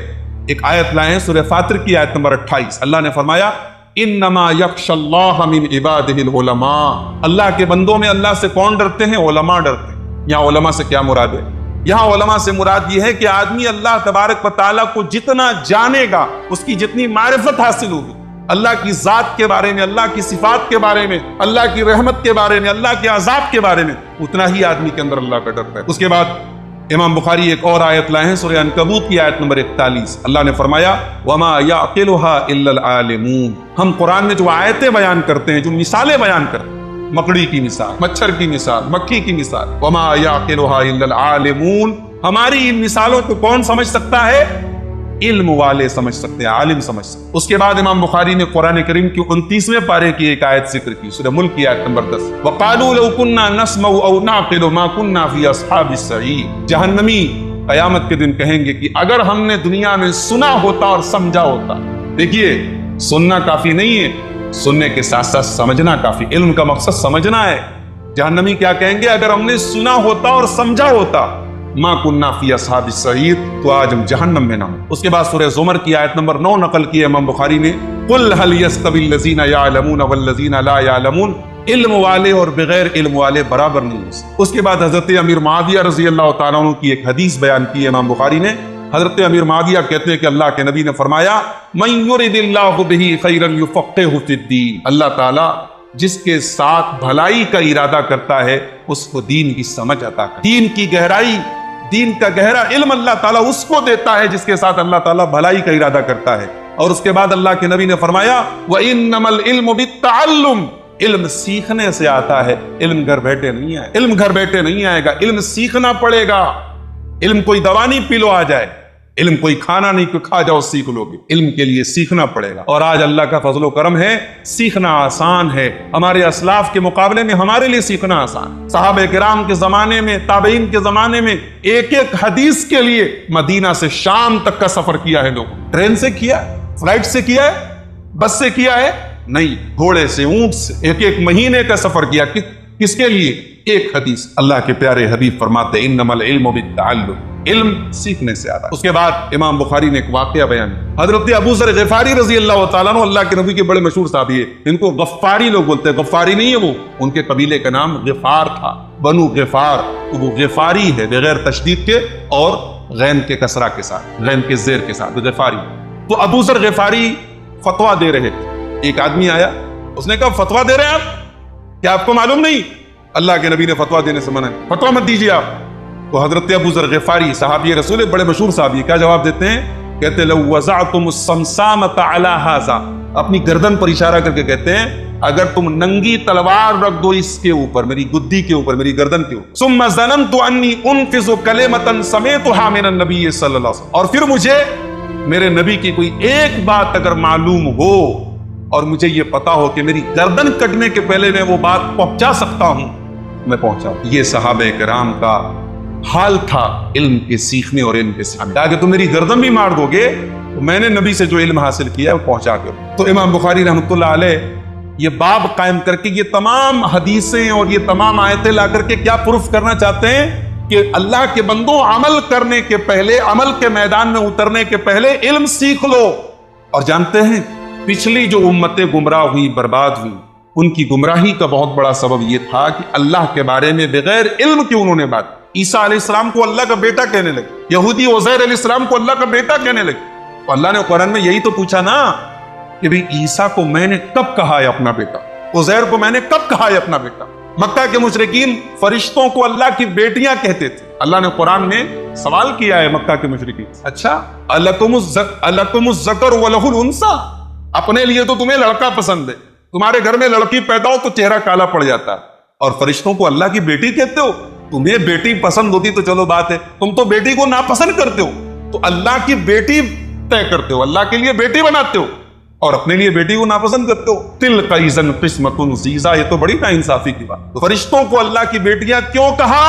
ایک آیت لائے ہیں، سورہ فاطر کی آیت نمبر 28۔ اللہ نے فرمایا انما یخشی اللہ من عبادہ العلماء، اللہ کے بندوں میں اللہ سے کون ڈرتے ہیں؟ علماء ڈرتے ہیں۔ یہاں علماء سے کیا مراد ہے؟ یہاں علماء سے مراد یہ ہے کہ آدمی اللہ تبارک و تعالیٰ کو جتنا جانے گا، اس کی جتنی معرفت حاصل ہوگی، اللہ کی ذات کے بارے میں، اللہ کی صفات کے بارے میں، اللہ کی رحمت کے بارے میں، اللہ کے عذاب کے بارے میں، اتنا ہی آدمی کے اندر اللہ کا ڈر ہے۔ اس کے بعد امام بخاری ایک اور آیت لائے ہیں، سورہ عنکبوت کی آیت نمبر 41۔ اللہ نے فرمایا وما یعقلها الا العالمون۔ ہم قرآن میں جو آیتیں بیان کرتے ہیں، جو مثالیں بیان کرتے ہیں، مکڑی کی مثال، مچھر کی مثال، مکھی کی مثال، وما یعقلها الا العالمون، ہماری ان مثالوں کو کون سمجھ سکتا ہے؟ علم والے سمجھ سکتے ہیں، عالم سمجھ سکتے ہیں۔ اس کے بعد امام بخاری نے قرآن کریم کی 29ویں پارے کی ایک آیت ذکر کی، سورہ ملک کی آیت نمبر 10۔ وَقَالُوا لَوْ كُنَّا نَسْمَعُ أَوْ نَعْقِلُ مَا كُنَّا فِي أَصْحَابِ السَّعِيرِ۔ جہنمی قیامت کے دن کہیں گے کہ اگر ہم نے دنیا میں سنا ہوتا اور سمجھا ہوتا۔ دیکھیے، سننا کافی نہیں ہے، سننے کے ساتھ ساتھ سمجھنا کافی۔ علم کا مقصد سمجھنا ہے۔ جہنمی کیا کہیں گے؟ اگر ہم نے سنا ہوتا اور سمجھا ہوتا، ما کننا فی اصحاب السعیر، تو آج ہم جہنم میں نہ ہوں۔ اس کے بعد سورہ زمر کی آیت نمبر 9 نقل کی امام بخاری نے، قل هل يستوي الذین یعلمون والذین لا یعلمون، علم والے اور بغیر علم والے برابر نہیں ہو سکتے۔ اس کے بعد حضرت امیر معاویہ رضی اللہ تعالیٰ عنہ کی ایک حدیث بیان کی ہے امام بخاری نے۔ حضرت امیر معاویہ کہتے ہیں کہ اللہ کے نبی نے فرمایا من یرد اللہ بہ خیرا یفقہہ فی الدین، اللہ تعالیٰ جس کے ساتھ بھلائی کا ارادہ کرتا ہے اس کو دین کی سمجھ عطا کرتا ہے۔ دین کی گہرائی، دین کا گہرا علم اللہ تعالیٰ اس کو دیتا ہے جس کے ساتھ اللہ تعالیٰ بھلائی کا ارادہ کرتا ہے۔ اور اس کے بعد اللہ کے نبی نے فرمایا وَإِنَّمَا الْعِلْمُ بِالتَّعَلُّمِ، علم سیکھنے سے آتا ہے، علم گھر بیٹھے نہیں آئے، علم گھر بیٹھے نہیں آئے گا، علم سیکھنا پڑے گا۔ علم کوئی دوا نہیں پی لو آ جائے، علم کوئی کھانا نہیں کہ کھا جاؤ سیکھ لو گے، علم کے لیے سیکھنا پڑے گا۔ اور آج اللہ کا فضل و کرم ہے، سیکھنا آسان ہے۔ ہمارے اسلاف کے مقابلے میں ہمارے لیے سیکھنا آسان۔ صحابہ کرام کے زمانے میں، تابعین کے زمانے میں ایک ایک حدیث کے لیے مدینہ سے شام تک کا سفر کیا ہے لوگوں۔ ٹرین سے کیا ہے، فلائٹ سے کیا ہے، بس سے کیا ہے؟ نہیں، گھوڑے سے، اونٹ سے، ایک ایک مہینے کا سفر کیا۔ کس کے لیے؟ ایک حدیث۔ اللہ کے پیارے حبیب فرماتے انما العلم بالتعلم، علم سیکھنے سے آتا ہے۔ اس کے بعد امام بخاری نے ایک واقعہ بیان کیا، حضرت ابو ذر غفاری رضی اللہ تعالیٰ عنہ اللہ کے نبی کے بڑے مشہور صحابی ہیں، ان کو غفاری لوگ بولتے ہیں، غفاری نہیں ہے وہ، ان کے قبیلے کا نام غفار تھا، بنو غفار، وہ غفاری ہے بغیر تشدید کے اور غین کے کسرہ کے ساتھ، غین کے زیر کے ساتھ، غفاری۔ تو ابو ذر غفاری فتویٰ دے رہے تھے، ایک آدمی آیا، اس نے کہا فتویٰ دے رہے ہیں آپ، کیا آپ کو معلوم نہیں اللہ کے نبی نے فتویٰ دینے سے منع ہے، فتویٰ مت دیجیے آپ۔ تو حضرت ابو ذر غفاری صحابی رسول، بڑے مشہور صحابی، کیا جواب دیتے ہیں؟ کہتے لو وضعتم الصمصامۃ علی ھذا، اپنی گردن پر اشارہ کر کے کہتے ہیں اگر تم ننگی تلوار رکھ دو اس کے اوپر، میری گدی کے اوپر، میری گردن کے اوپر، ثم ظننت انی انفذ کلمۃ سمعتها من النبی صلی اللہ علیہ وسلم، اور پھر مجھے میرے نبی کی کوئی ایک بات اگر معلوم ہو اور مجھے یہ پتا ہو کہ میری گردن کٹنے کے پہلے میں وہ بات پہنچا سکتا ہوں، میں پہنچا۔ یہ صحابہ کرام کا حال تھا علم کے سیکھنے اور علم کے سیکھنے۔ اگر تم میری گردن بھی مار دو گے تو میں نے نبی سے جو علم حاصل کیا ہے وہ پہنچا کر۔ تو امام بخاری رحمۃ اللہ علیہ یہ باب قائم کر کے یہ تمام حدیثیں اور یہ تمام آیتیں لا کر کے کیا پروف کرنا چاہتے ہیں کہ اللہ کے بندوں، عمل کرنے کے پہلے، عمل کے میدان میں اترنے کے پہلے علم سیکھ لو۔ اور جانتے ہیں پچھلی جو امتیں گمراہ ہوئی، برباد ہوئی، ان کی گمراہی کا بہت بڑا سبب یہ تھا کہ اللہ کے بارے میں بغیر علم کے انہوں نے بات۔ عیسیٰ علیہ السلام کو اللہ کا بیٹا کہنے لگے، یہودی عزیر علیہ السلام کو اللہ کا بیٹا کہنے لگے۔ تو اللہ نے قرآن میں یہی تو پوچھا نا کہ بھئی عیسیٰ کو میں نے کب کہا ہے اپنا بیٹا، عزیر کو میں نے کب کہا ہے اپنا بیٹا۔ مکہ کے مشرکین فرشتوں کو اللہ کی بیٹیاں کہتے تھے۔ اللہ نے قرآن میں سوال کیا ہے مکہ کے مشرکین، اچھا الکم الذکر ولہ الانثی، اپنے لیے تو تمہیں لڑکا پسند ہے، تمہارے گھر میں لڑکی پیدا ہو تو چہرہ کالا پڑ جاتا ہے، اور فرشتوں کو اللہ کی بیٹی کہتے ہو۔ تمہیں بیٹی پسند ہوتی تو چلو بات ہے، تم تو بیٹی کو ناپسند کرتے ہو، تو اللہ کی بیٹی طے کرتے ہو، اللہ کے لیے بیٹی بناتے ہو اور اپنے لیے بیٹی کو ناپسند کرتے ہو۔ تلک اذا قسمۃ ضیزیٰ، یہ تو بڑی ناانصافی کی بات۔ تو فرشتوں کو اللہ کی بیٹیاں کیوں کہا؟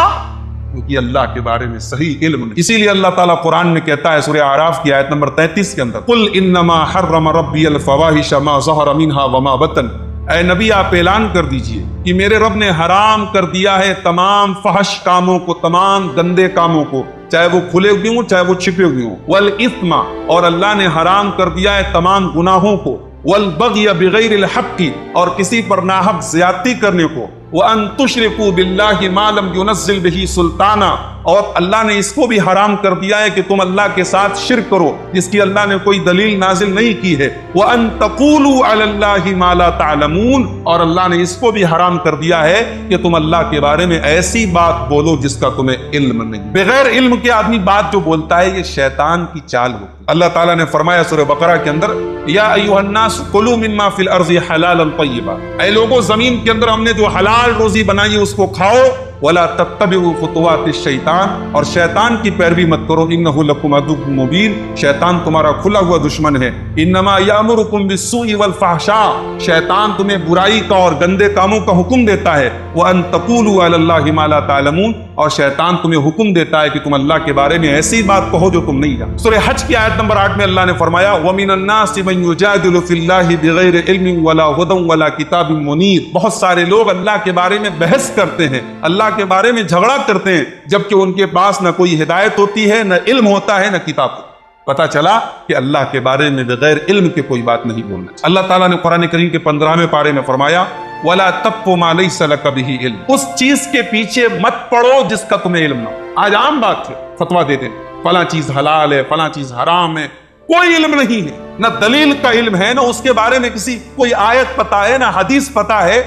کیونکہ اللہ کے بارے میں صحیح علم نہیں۔ اسی لیے اللہ تعالیٰ قرآن میں کہتا ہے سورہ اعراف کی آیت نمبر 33 کے اندر، قل انما حرم ربی الفواحش ما ظہر منها وما بطن، اے نبی آپ اعلان کر دیجئے کہ میرے رب نے حرام کر دیا ہے تمام فحش کاموں کو، تمام گندے کاموں کو، چاہے وہ کھلے ہوئے ہوں چاہے وہ چھپے ہوئے ہوں، والاثم، اور اللہ نے حرام کر دیا ہے تمام گناہوں کو، والبغی بغیر الحق، اور کسی پر ناحق زیادتی کرنے کو، وَأَن تُشْرِكُوا بِاللَّهِ مَا لَمْ يُنَزِّلْ بِهِ سُلْطَانًا، اور اللہ نے اس کو بھی حرام کر دیا ہے کہ تم اللہ کے ساتھ شرک کرو جس کی اللہ نے کوئی دلیل نازل نہیں کی ہے، وَأَن تَقُولُوا عَلَى اللَّهِ مَا لَا تَعْلَمُونَ، اور اللہ نے اس کو بھی حرام کر دیا ہے کہ تم اللہ کے بارے میں ایسی بات بولو جس کا تمہیں علم نہیں۔ بغیر علم کے آدمی بات جو بولتا ہے یہ شیطان کی چال ہوتی ہے۔ اللہ تعالیٰ نے فرمایا سورہ بقرہ کے اندر، یا ایھا الناس کلوا مما فی الارض حلالا طیبا، اے لوگوں زمین کے اندر ہم نے جو حلال روزی بنائی ہے اس کو کھاؤ، ولا تتبعوا خطوات الشیطان، اور شیطان کی پیروی مت کرو، انہ لکم عدو مبین، شیطان تمہارا کھلا ہوا دشمن ہے، انما یامرکم بالسوء والفحشاء، شیطان تمہیں برائی کا اور گندے کاموں کا حکم دیتا ہے، وان تقولوا علی اللہ ما لا تعلمون، اور شیطان تمہیں حکم دیتا ہے کہ تم اللہ کے بارے میں ایسی بات کہو جو تم نہیں جانتے۔ سورہ حج کی آیت نمبر 8 میں اللہ نے فرمایا، وَمِنَ النَّاسِ مَن يُجَادِلُ فِي اللَّهِ بِغَيْرِ عِلْمٍ وَلَا هُدًى وَلَا كِتَابٍ مُنِيرٍ، بہت سارے لوگ اللہ کے بارے میں بحث کرتے ہیں، اللہ کے بارے میں جھگڑا کرتے ہیں، جبکہ ان کے پاس نہ کوئی ہدایت ہوتی ہے، نہ علم ہوتا ہے، نہ کتاب ہوتی ہے۔ پتہ چلا کہ اللہ کے بارے میں بغیر علم کے کوئی بات نہیں بولنا۔ اللہ تعالیٰ نے قرآن کریم کے 15ویں پارے میں فرمایا، وَلَا تَقْفُ مَا لَيْسَ لَكَ بِهِ عِلْمٌ، اس چیز کے پیچھے مت پڑو جس کا تمہیں علم نہ ہو۔ آج عام بات ہے، فتویٰ دے دیں فلاں چیز حلال ہے، فلاں چیز حرام ہے، کوئی علم نہیں ہے، نہ دلیل کا علم ہے، نہ اس کے بارے میں کسی کوئی آیت پتہ ہے، نہ حدیث پتہ ہے،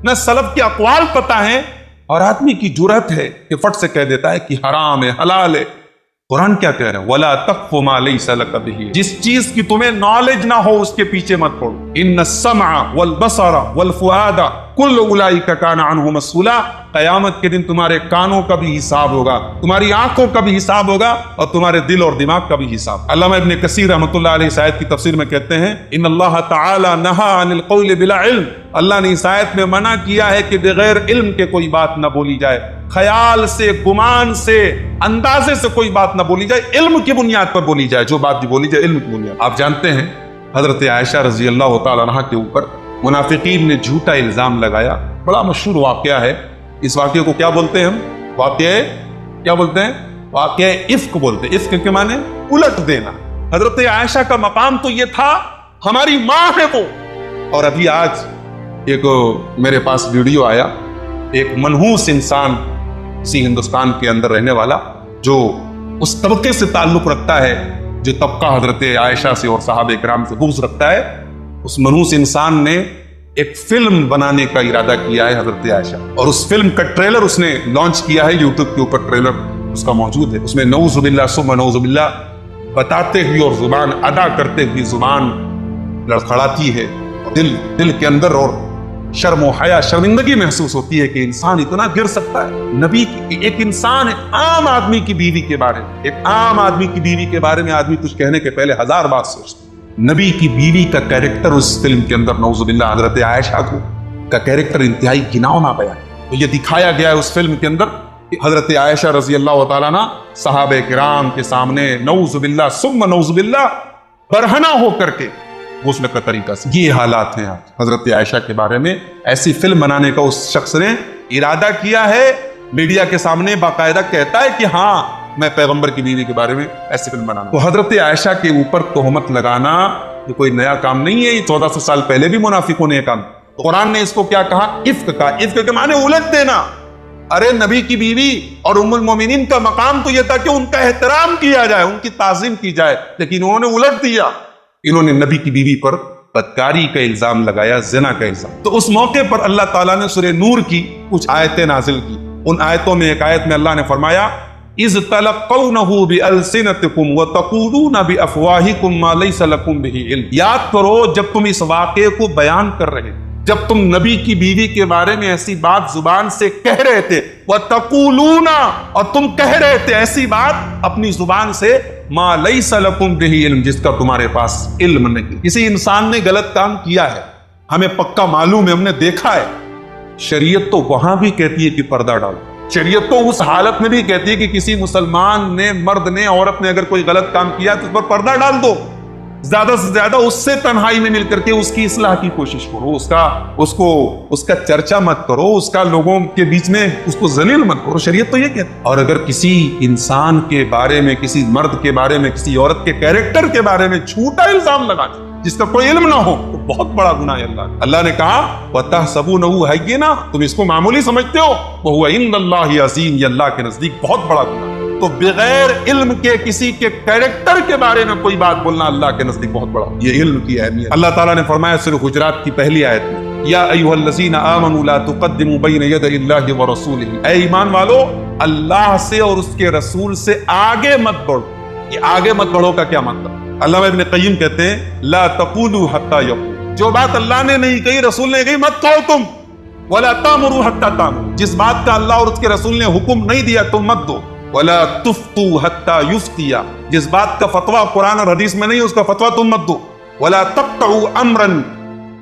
نہ سلف کے اقوال پتہ ہے، اور آدمی کی جرأت ہے کہ فٹ سے کہہ دیتا ہے کہ حرام ہے، حلال ہے۔ قرآن کیا کہہ رہے ہیں؟ وَلَا تَقْفُ مَا لَيْسَ لَكَ بِهِ، جس چیز کی تمہیں نالج نہ ہو اس کے پیچھے مت پڑو۔ إِنَّ السَّمْعَ وَالْبَصَرَ وَالْفُؤَادَ كُلُّ أُولَئِكَ كَانَ عَنْهُ مسئولا، قیامت کے دن تمہارے کانوں کا بھی حساب ہوگا، تمہاری آنکھوں کا بھی حساب ہوگا، اور تمہارے دل اور دماغ کا بھی حساب۔ علامہ ابن کثیر رحمۃ اللہ علیہ اس آیت کی تفسیر میں کہتے ہیں، ان اللہ تعالی نہا عن القول بلا علم، اللہ نے اس آیت میں منع کیا ہے کہ بغیر علم کے کوئی بات نہ بولی جائے، خیال سے، گمان سے، اندازے سے کوئی بات نہ بولی جائے، علم کی بنیاد پر بولی جائے، جو بات بھی بولی جائے علم کی بنیاد۔ آپ جانتے ہیں حضرت عائشہ رضی اللہ تعالی عنہا کے اوپر منافقین نے جھوٹا الزام لگایا، بڑا مشہور واقعہ ہے۔ اس واقعے کو کیا بولتے ہیں ہم؟ واقعہ کیا بولتے ہیں؟ واقعہ افک بولتے ہیں۔ افک کے معنی الٹ دینا۔ حضرت عائشہ کا مقام تو یہ تھا، ہماری ماں ہے وہ۔ اور ابھی آج ایک میرے پاس ویڈیو آیا، ایک منحوس انسان اسی ہندوستان کے اندر رہنے والا، جو اس طبقے سے تعلق رکھتا ہے جو طبقہ حضرت عائشہ سے اور صحابہ کرام سے بغض رکھتا ہے، اس منحوس انسان نے ایک فلم بنانے کا ارادہ کیا ہے حضرت عائشہ، اور اس فلم کا ٹریلر اس نے لانچ کیا ہے، یوٹیوب کے اوپر ٹریلر اس کا موجود ہے۔ اس میں نعوذ باللہ ثم نعوذ باللہ بتاتے ہوئے اور زبان ادا کرتے ہوئے زبان لڑکھڑاتی ہے، دل کے اندر اور شرم و حیا، شرمندگی محسوس ہوتی ہے کہ انسان اتنا گر سکتا ہے۔ نبی کی ایک انسان، ایک عام آدمی کی بیوی کے بارے میں، ایک عام آدمی کی بیوی کے بارے میں آدمی کچھ کہنے کے پہلے 1000 بات سوچتا ہے۔ نبی کی بیوی کا کیریکٹر اس فلم کے اندر نعوذ باللہ حضرت عائشہ کا کیریکٹر انتہائی گھناؤنا بیان ہے۔ تو یہ دکھایا گیا ہے اس فلم کے اندر کہ حضرت عائشہ رضی اللہ تعالیٰ عنہ صحابہ کرام کے سامنے نعوذ باللہ ثم نعوذ باللہ برہنہ ہو کر کے غسل کا طریقہ سے، یہ حالات ہیں آج حضرت عائشہ کے بارے میں۔ ایسی فلم بنانے کا اس شخص نے ارادہ کیا ہے، میڈیا کے سامنے باقاعدہ کہتا ہے کہ ہاں میں پیغمبر کی بیوی کے بارے میں ایسی فلم بنانا۔ تو حضرت عائشہ کے اوپر تہمت لگانا یہ کوئی نیا کام نہیں ہے، یہ 1400 سال پہلے بھی منافقوں نے یہ کام۔ قرآن نے اس کو کیا کہا؟ افک کا۔ افک کے معنی الٹ دینا۔ ارے نبی کی بیوی اور ام المومنین کا مقام تو یہ تھا کہ ان کا احترام کیا جائے، ان کی تعظیم کی جائے، لیکن انہوں نے الٹ دیا، انہوں نے نبی کی بیوی پر بدکاری کا الزام لگایا، زنا کا الزام۔ تو اس موقع پر اللہ تعالیٰ نے سورہ نور کی کچھ آیتیں نازل کی۔ ان آیتوں میں ایک آیت میں اللہ نے فرمایا، اذ تلقونہ بألسنتکم وتقولون بافواہکم ما لیس لکم بہ علم، یاد کرو جب تم اس واقعے کو بیان کر رہے، جب تم نبی کی بیوی کے بارے میں ایسی بات زبان سے کہہ رہے تھے، وتقولون، اور تم کہہ رہے تھے ایسی بات اپنی زبان سے، ما لیس لکم بہ علم، جس کا تمہارے پاس علم نہیں۔ کسی انسان نے غلط کام کیا ہے، ہمیں پکا معلوم ہے، ہم نے دیکھا ہے، شریعت تو وہاں بھی کہتی ہے کہ پردہ ڈالو، شریعت تو اس حالت میں بھی کہتی ہے کہ کسی مسلمان نے، مرد نے، عورت نے اگر کوئی غلط کام کیا تو اس پر پردہ ڈال دو، زیادہ سے زیادہ اس سے تنہائی میں مل کر کے اس کی اصلاح کی کوشش کرو، اس کا چرچا مت کرو، اس کا لوگوں کے بیچ میں اس کو ذلیل مت کرو، شریعت تو یہ کہتی ہے۔ اور اگر کسی انسان کے بارے میں، کسی مرد کے بارے میں، کسی عورت کے کیریکٹر کے بارے میں جھوٹا الزام لگا جس کا کوئی علم نہ ہو تو بہت بڑا گناہ ہے۔ اللہ نے کہا وَتَحْسَبُونَهُ هَيِّنًا، تم اس کو معمولی سمجھتے ہو، وَهُوَ عِندَ اللَّهِ عَظِيمٌ، یہ اللہ کے نزدیک بہت بڑا گناہ ہے۔ تو بغیر علم کے کسی کے کیریکٹر کے بارے میں کوئی بات بولنا اللہ کے نزدیک بہت بڑا، یہ علم کی اہمیت۔ اللہ تعالیٰ نے فرمایا سورہ حجرات کی پہلی آیت میں، یا ایھا الذین آمنوا لا تقدموا بین یدی اللہ ورسولہ، اے ایمان والو اللہ سے اور اس کے رسول سے آگے مت بڑھو۔ یہ آگے مت بڑھو کا کیا مطلب؟ علامہ ابن قیم کہتے ہیں لا تقولوا حتی یقول، جو بات اللہ نے نہیں کہی، رسول نے کہی، مت کہو تم۔ ولا تامروا حتی تامروا، جس بات کا اللہ اور اس کے رسول نے حکم نہیں دیا تم مت دو۔ ولا تفتوا حتی یفتیا، جس بات کا فتویٰ قرآن اور حدیث میں نہیں اس کا فتویٰ تم مت دو۔ ولا تقطعوا امرا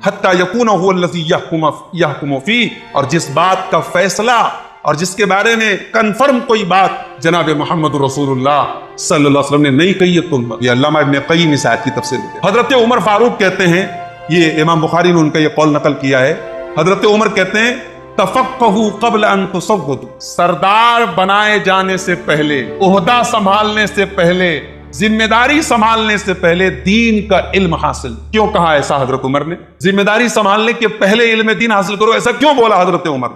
حتی یکون هو الذی یحکم فیہ، اور جس بات کا فیصلہ اور جس کے بارے میں کنفرم کوئی بات جناب محمد رسول اللہ صلی اللہ علیہ وسلم نے نہیں کہی ہے تم۔ یہ علامہ ابن قیم اس آیت کی تفسیر دیتے ہیں۔ حضرت عمر فاروق کہتے ہیں، یہ امام بخاری نے ان کا یہ قول نقل کیا ہے، حضرت عمر کہتے ہیں تفقہوا قبل ان تصودوا، سردار بنائے جانے سے پہلے، عہدہ سنبھالنے سے پہلے، ذمہ داری سنبھالنے سے پہلے دین کا علم حاصل۔ کیوں کہا ایسا حضرت عمر نے؟ ذمہ داری سنبھالنے کے پہلے علم دین حاصل کرو، ایسا کیوں بولا حضرت عمر؟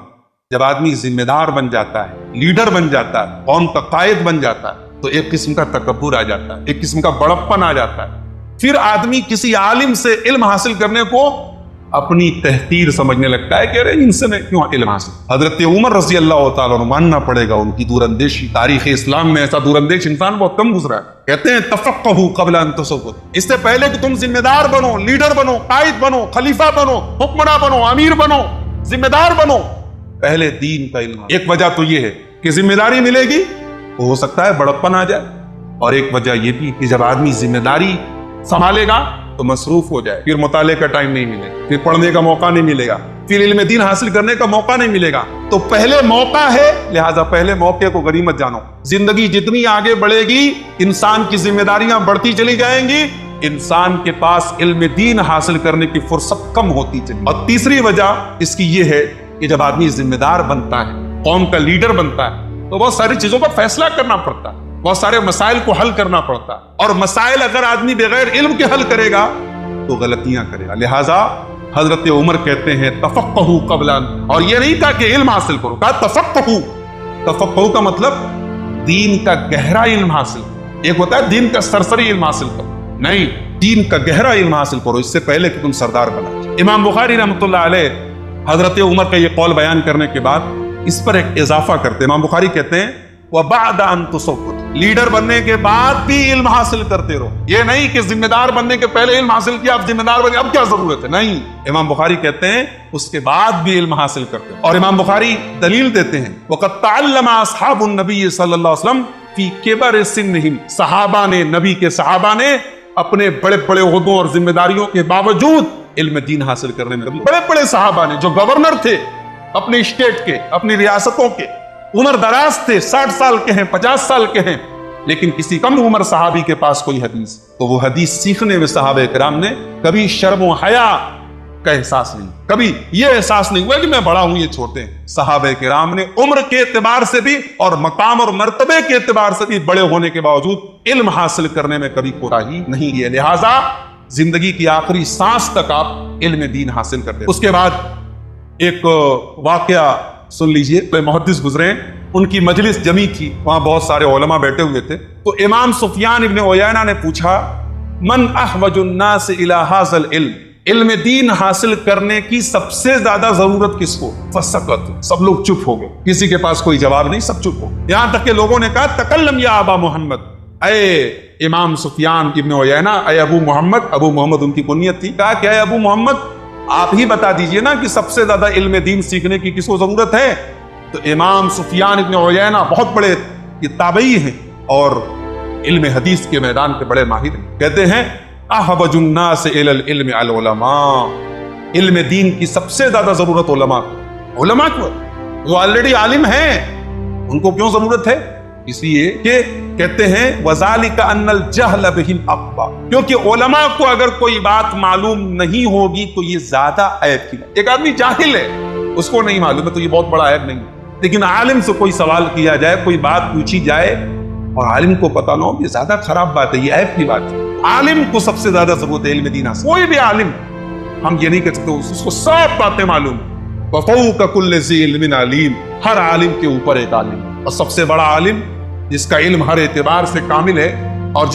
جب آدمی ذمہ دار بن جاتا ہے، لیڈر بن جاتا ہے، قوم کا قائد بن جاتا ہے، تو ایک قسم کا تکبر آ جاتا ہے، ایک قسم کا بڑپن آ جاتا ہے۔ پھر آدمی کسی عالم سے علم حاصل کرنے کو اپنی تحقیر سمجھنے لگتا ہے کہ ارے ان سے میں کیوں علم حاصل۔ حضرت عمر رضی اللہ تعالیٰ عنہ ماننا پڑے گا ان کی دور اندیشی، تاریخ اسلام میں ایسا دور اندیش انسان بہت کم گزرا ہے۔ کہتے ہیں تفقہوا قبل ان تصودوا، اس سے پہلے کہ تم ذمہ دار بنو، لیڈر بنو، قائد بنو، خلیفہ بنو، حکمراں بنو، امیر بنو، ذمہ دار بنو، پہلے دین کا علم۔ ایک وجہ تو یہ ہے کہ ذمہ داری ملے گی تو ہو سکتا ہے بڑپن آ جائے، اور ایک وجہ یہ بھی کہ جب آدمی ذمہ داری سنبھالے گا تو مصروف ہو جائے، پھر مطالعے کا ٹائم نہیں ملے گا، پھر پڑھنے کا موقع نہیں ملے گا، پھر علم دین حاصل کرنے کا موقع نہیں ملے گا۔ تو پہلے موقع ہے، لہٰذا پہلے موقع کو غنیمت جانو۔ زندگی جتنی آگے بڑھے گی انسان کی ذمہ داریاں بڑھتی چلی جائیں گی، انسان کے پاس علم دین حاصل کرنے کی فرصت کم ہوتی چلی۔ اور تیسری وجہ اس کی یہ ہے کہ جب آدمی ذمہ دار بنتا ہے، قوم کا لیڈر بنتا ہے، تو بہت ساری چیزوں کا فیصلہ کرنا پڑتا ہے، بہت سارے مسائل کو حل کرنا پڑتا ہے، اور مسائل اگر آدمی بغیر علم کے حل کرے گا تو غلطیاں کرے گا۔ لہٰذا حضرت عمر کہتے ہیں تفقہوا قبل ان، اور یہ نہیں کہا کہ علم حاصل کرو، کہا تفقہوا۔ تفقہوا کا مطلب دین کا گہرا علم حاصل۔ ایک ہوتا ہے دین کا سرسری علم حاصل کرو، نہیں، دین کا گہرا علم حاصل کرو اس سے پہلے کہ تم سردار بنا۔ امام بخاری رحمۃ اللہ علیہ حضرت عمر کا یہ قول بیان کرنے کے بعد اس پر ایک اضافہ کرتے ہیں۔ امام بخاری کہتے ہیں وَبَعْدَ أَن تُصَوِّدْ، لیڈر بننے کے بعد بھی علم حاصل کرتے رہو۔ یہ نہیں کہ ذمہ دار بننے کے پہلے علم حاصل کیا، اب ذمہ دار بنے اب کیا ضرورت ہے، نہیں، امام بخاری کہتے ہیں اس کے بعد بھی علم حاصل کرتے ہیں۔ اور امام بخاری دلیل دیتے ہیں وَقَدْ تَعَلَّمَ أَصْحَابُ النَّبِيِّ صلی اللہ علیہ وسلم فِي كِبَرِ سِنِّهِمْ، صحابہ نے، نبی کے صحابہ نے اپنے بڑے بڑے عہدوں اور ذمہ داریوں کے باوجود علم دین حاصل کرنے میں، بڑے بڑے صحابہ نے جو گورنر تھے اپنے اسٹیٹ کے، اپنی ریاستوں کے، عمر دراز تھے، 60 سال کے ہیں، 50 سال کے ہیں، لیکن کسی کم عمر صحابی کے پاس کوئی حدیث، تو وہ حدیث سیکھنے میں صحابہ کرام نے کبھی شرم و حیا کا احساس نہیں، کبھی یہ احساس نہیں ہوا کہ میں بڑا ہوں یہ چھوٹے ہیں۔ صحابہ کرام نے عمر کے اعتبار سے بھی اور مقام اور مرتبے کے اعتبار سے بھی بڑے ہونے کے باوجود علم حاصل کرنے میں کبھی کوتاہی نہیں کی ہے۔ لہٰذا زندگی کی آخری سانس تک آپ علم دین حاصل کرتے ہیں۔ اس کے بعد ایک واقعہ سن لیجئے، محدث گزرے، ان کی مجلس جمی تھی، وہاں بہت سارے علماء بیٹھے ہوئے تھے، تو امام سفیان ابن عیینہ نے پوچھا من احوج الناس الی ھذا العلم، علم دین حاصل کرنے کی سب سے زیادہ ضرورت کس کو؟ فسکت، سب لوگ چپ ہو گئے، کسی کے پاس کوئی جواب نہیں، سب چپ ہو گئے، یہاں تک کہ لوگوں نے کہا تکلم یا ابا محمد، اے امام سفیان ابن عیینہ، اے ابو محمد، ابو محمد ان کی کنیت تھی، کہا کہ اے ابو محمد آپ ہی بتا دیجئے نا کہ سب سے زیادہ علم دین سیکھنے کی کس کو ضرورت ہے؟ تو امام سفیان ابن عیینہ بہت بڑے یہ تابعی ہیں اور علم حدیث کے میدان کے بڑے ماہر ہیں، کہتے ہیں احوج الناس الی العلم العلماء، علم دین کی سب سے زیادہ ضرورت علماء کو۔ علماء کو جو آلریڈی عالم ہیں ان کو کیوں ضرورت ہے؟ اس لیے کہ کہتے ہیں وَذَلِكَ أَنَّ الْجَهْلَ بِهِ الْأَقْوَى، کیونکہ علماء کو اگر کوئی بات معلوم نہیں ہوگی تو یہ زیادہ عیب کی بات۔ ایک آدمی جاہل ہے، اس کو نہیں معلوم ہے تو یہ بہت بڑا عیب نہیں ہے، لیکن عالم سے کوئی سوال کیا جائے، کوئی بات پوچھی جائے اور عالم کو پتہ نہ ہو، یہ زیادہ خراب بات ہے، یہ عیب کی بات ہے۔ عالم کو سب سے زیادہ ضرورت ہے علم دین حاصل، کوئی بھی عالم، ہم یہ نہیں کہہ سکتے اس کو سب باتیں معلوم۔ وَفَوْقَ كُلِّ ذِي عِلْمٍ عَلِيمٌ، ہر عالم کے اوپر ایک عالم، اور سب سے بڑا عالم جس کا علم ہر اعتبار سے کامل ہے اور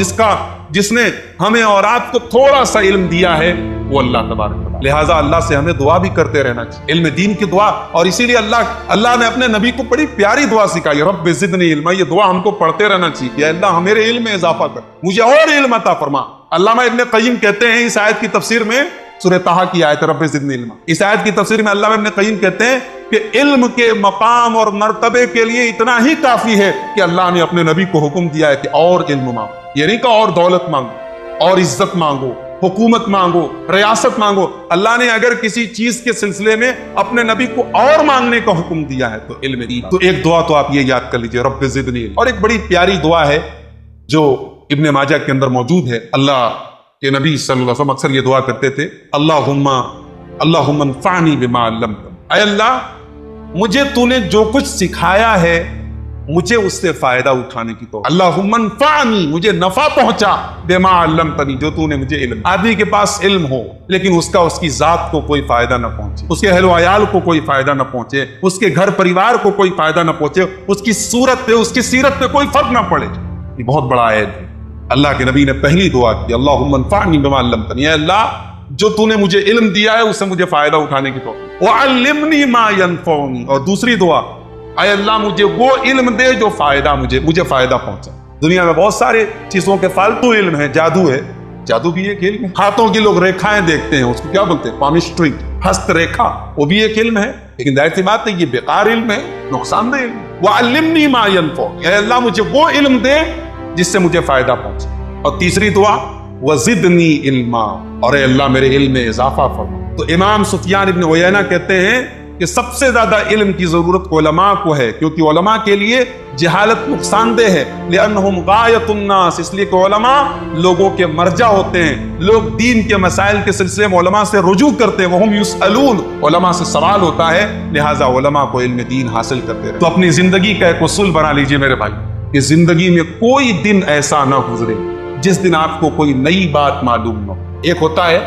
جس نے ہمیں اور آپ کو تھوڑا سا علم دیا ہے وہ اللہ تبارک و تعالی۔ لہٰذا اللہ سے ہمیں دعا بھی کرتے رہنا چاہیے، علم دین کی دعا، اور اسی لیے اللہ نے اپنے نبی کو بڑی پیاری دعا سکھائی، رب زدنی علما، یہ دعا ہم کو پڑھتے رہنا چاہیے کہ اللہ میرے علم میں اضافہ کر، مجھے اور علم عطا فرما۔ علامہ ابن قیم کہتے ہیں اس آیت کی تفسیر میں، سورہ طٰہٰ کی آیت رب زدنی علما، اس آیت کی تفسیر میں علامہ ابن قیم کہتے ہیں کہ علم کے مقام اور مرتبے کے لیے اتنا ہی کافی ہے کہ اللہ نے اپنے نبی کو حکم دیا ہے کہ اور علم مانگو، یہ نہیں کہ اور دولت مانگو، اور عزت مانگو، حکومت مانگو، ریاست مانگو۔ اللہ نے اگر کسی چیز کے سلسلے میں اپنے نبی کو اور مانگنے کا حکم دیا ہے تو علم دین۔ تو ایک دعا تو آپ یہ یاد کر لیجئے، رب زدنی علم۔ اور ایک بڑی پیاری دعا ہے جو ابن ماجہ کے اندر موجود ہے، اللہ کے نبی صلی اللہ علیہ وسلم اکثر یہ دعا کرتے تھے، اللہم انفعنی بما علمتنی، اے اللہ مجھے تو نے جو کچھ سکھایا ہے مجھے اس سے فائدہ اٹھانے کی توفیق، اللہم انفعنی، مجھے نفع پہنچا، بما علمتنی، جو تو نے مجھے علم۔ آدمی کے پاس علم ہو لیکن اس کی ذات کو کوئی فائدہ نہ پہنچے، اس کے اہل و عیال کو کوئی فائدہ نہ پہنچے، اس کے گھر پریوار کو کوئی فائدہ نہ پہنچے، اس کی صورت پہ، اس کی سیرت پہ کوئی فرق نہ پڑے، یہ بہت بڑا عیب ہے۔ اللہ کے نبی نے پہلی دعا کی، اللہم انفعنی بما علمتنی، اے اللہ جو تو نے مجھے علم دیا ہے اس سے مجھے فائدہ اٹھانے کی توفیق، وعلمنی ما ینفعنی، اور دوسری دعا، اے اللہ مجھے وہ علم دے جو مجھے فائدہ پہنچا۔ دنیا میں بہت سارے چیزوں کے فالتو علم ہیں، جادو ہے، جادو بھی ایک علم ہے، ہاتھوں کی لوگ ریکھائیں دیکھتے ہیں، اس کو کیا بولتے ہیں، پامسٹری، ہست ریکھا، وہ بھی ایک علم ہے، لیکن ظاہر سی بات ہے یہ بیکار علم ہے، نقصان دہ علم۔ وعلمنی ما ینفعنی، اے اللہ مجھے وہ علم دے جس سے مجھے فائدہ پہنچے۔ اور تیسری دعا، وزدنی علما، اور اے اللہ میرے علم میں اضافہ فرما۔ تو امام سفیان ابن عیینہ کہتے ہیں کہ سب سے زیادہ علم کی ضرورت علماء کو ہے، کیونکہ علماء کے لیے جہالت نقصان دہ ہے، لأنہم غایۃ الناس، اس لیے کہ علماء لوگوں کے مرجع ہوتے ہیں، لوگ دین کے مسائل کے سلسلے میں علماء سے رجوع کرتے ہیں، وہم یسألون، علماء سے سوال ہوتا ہے، لہٰذا علماء کو علم دین حاصل کرتے رہے۔ تو اپنی زندگی کا ایک اصول بنا لیجئے میرے بھائی، کہ زندگی میں کوئی دن ایسا نہ گزرے جس دن آپ کو کوئی نئی بات معلوم نہ ہو۔ ایک ہوتا ہے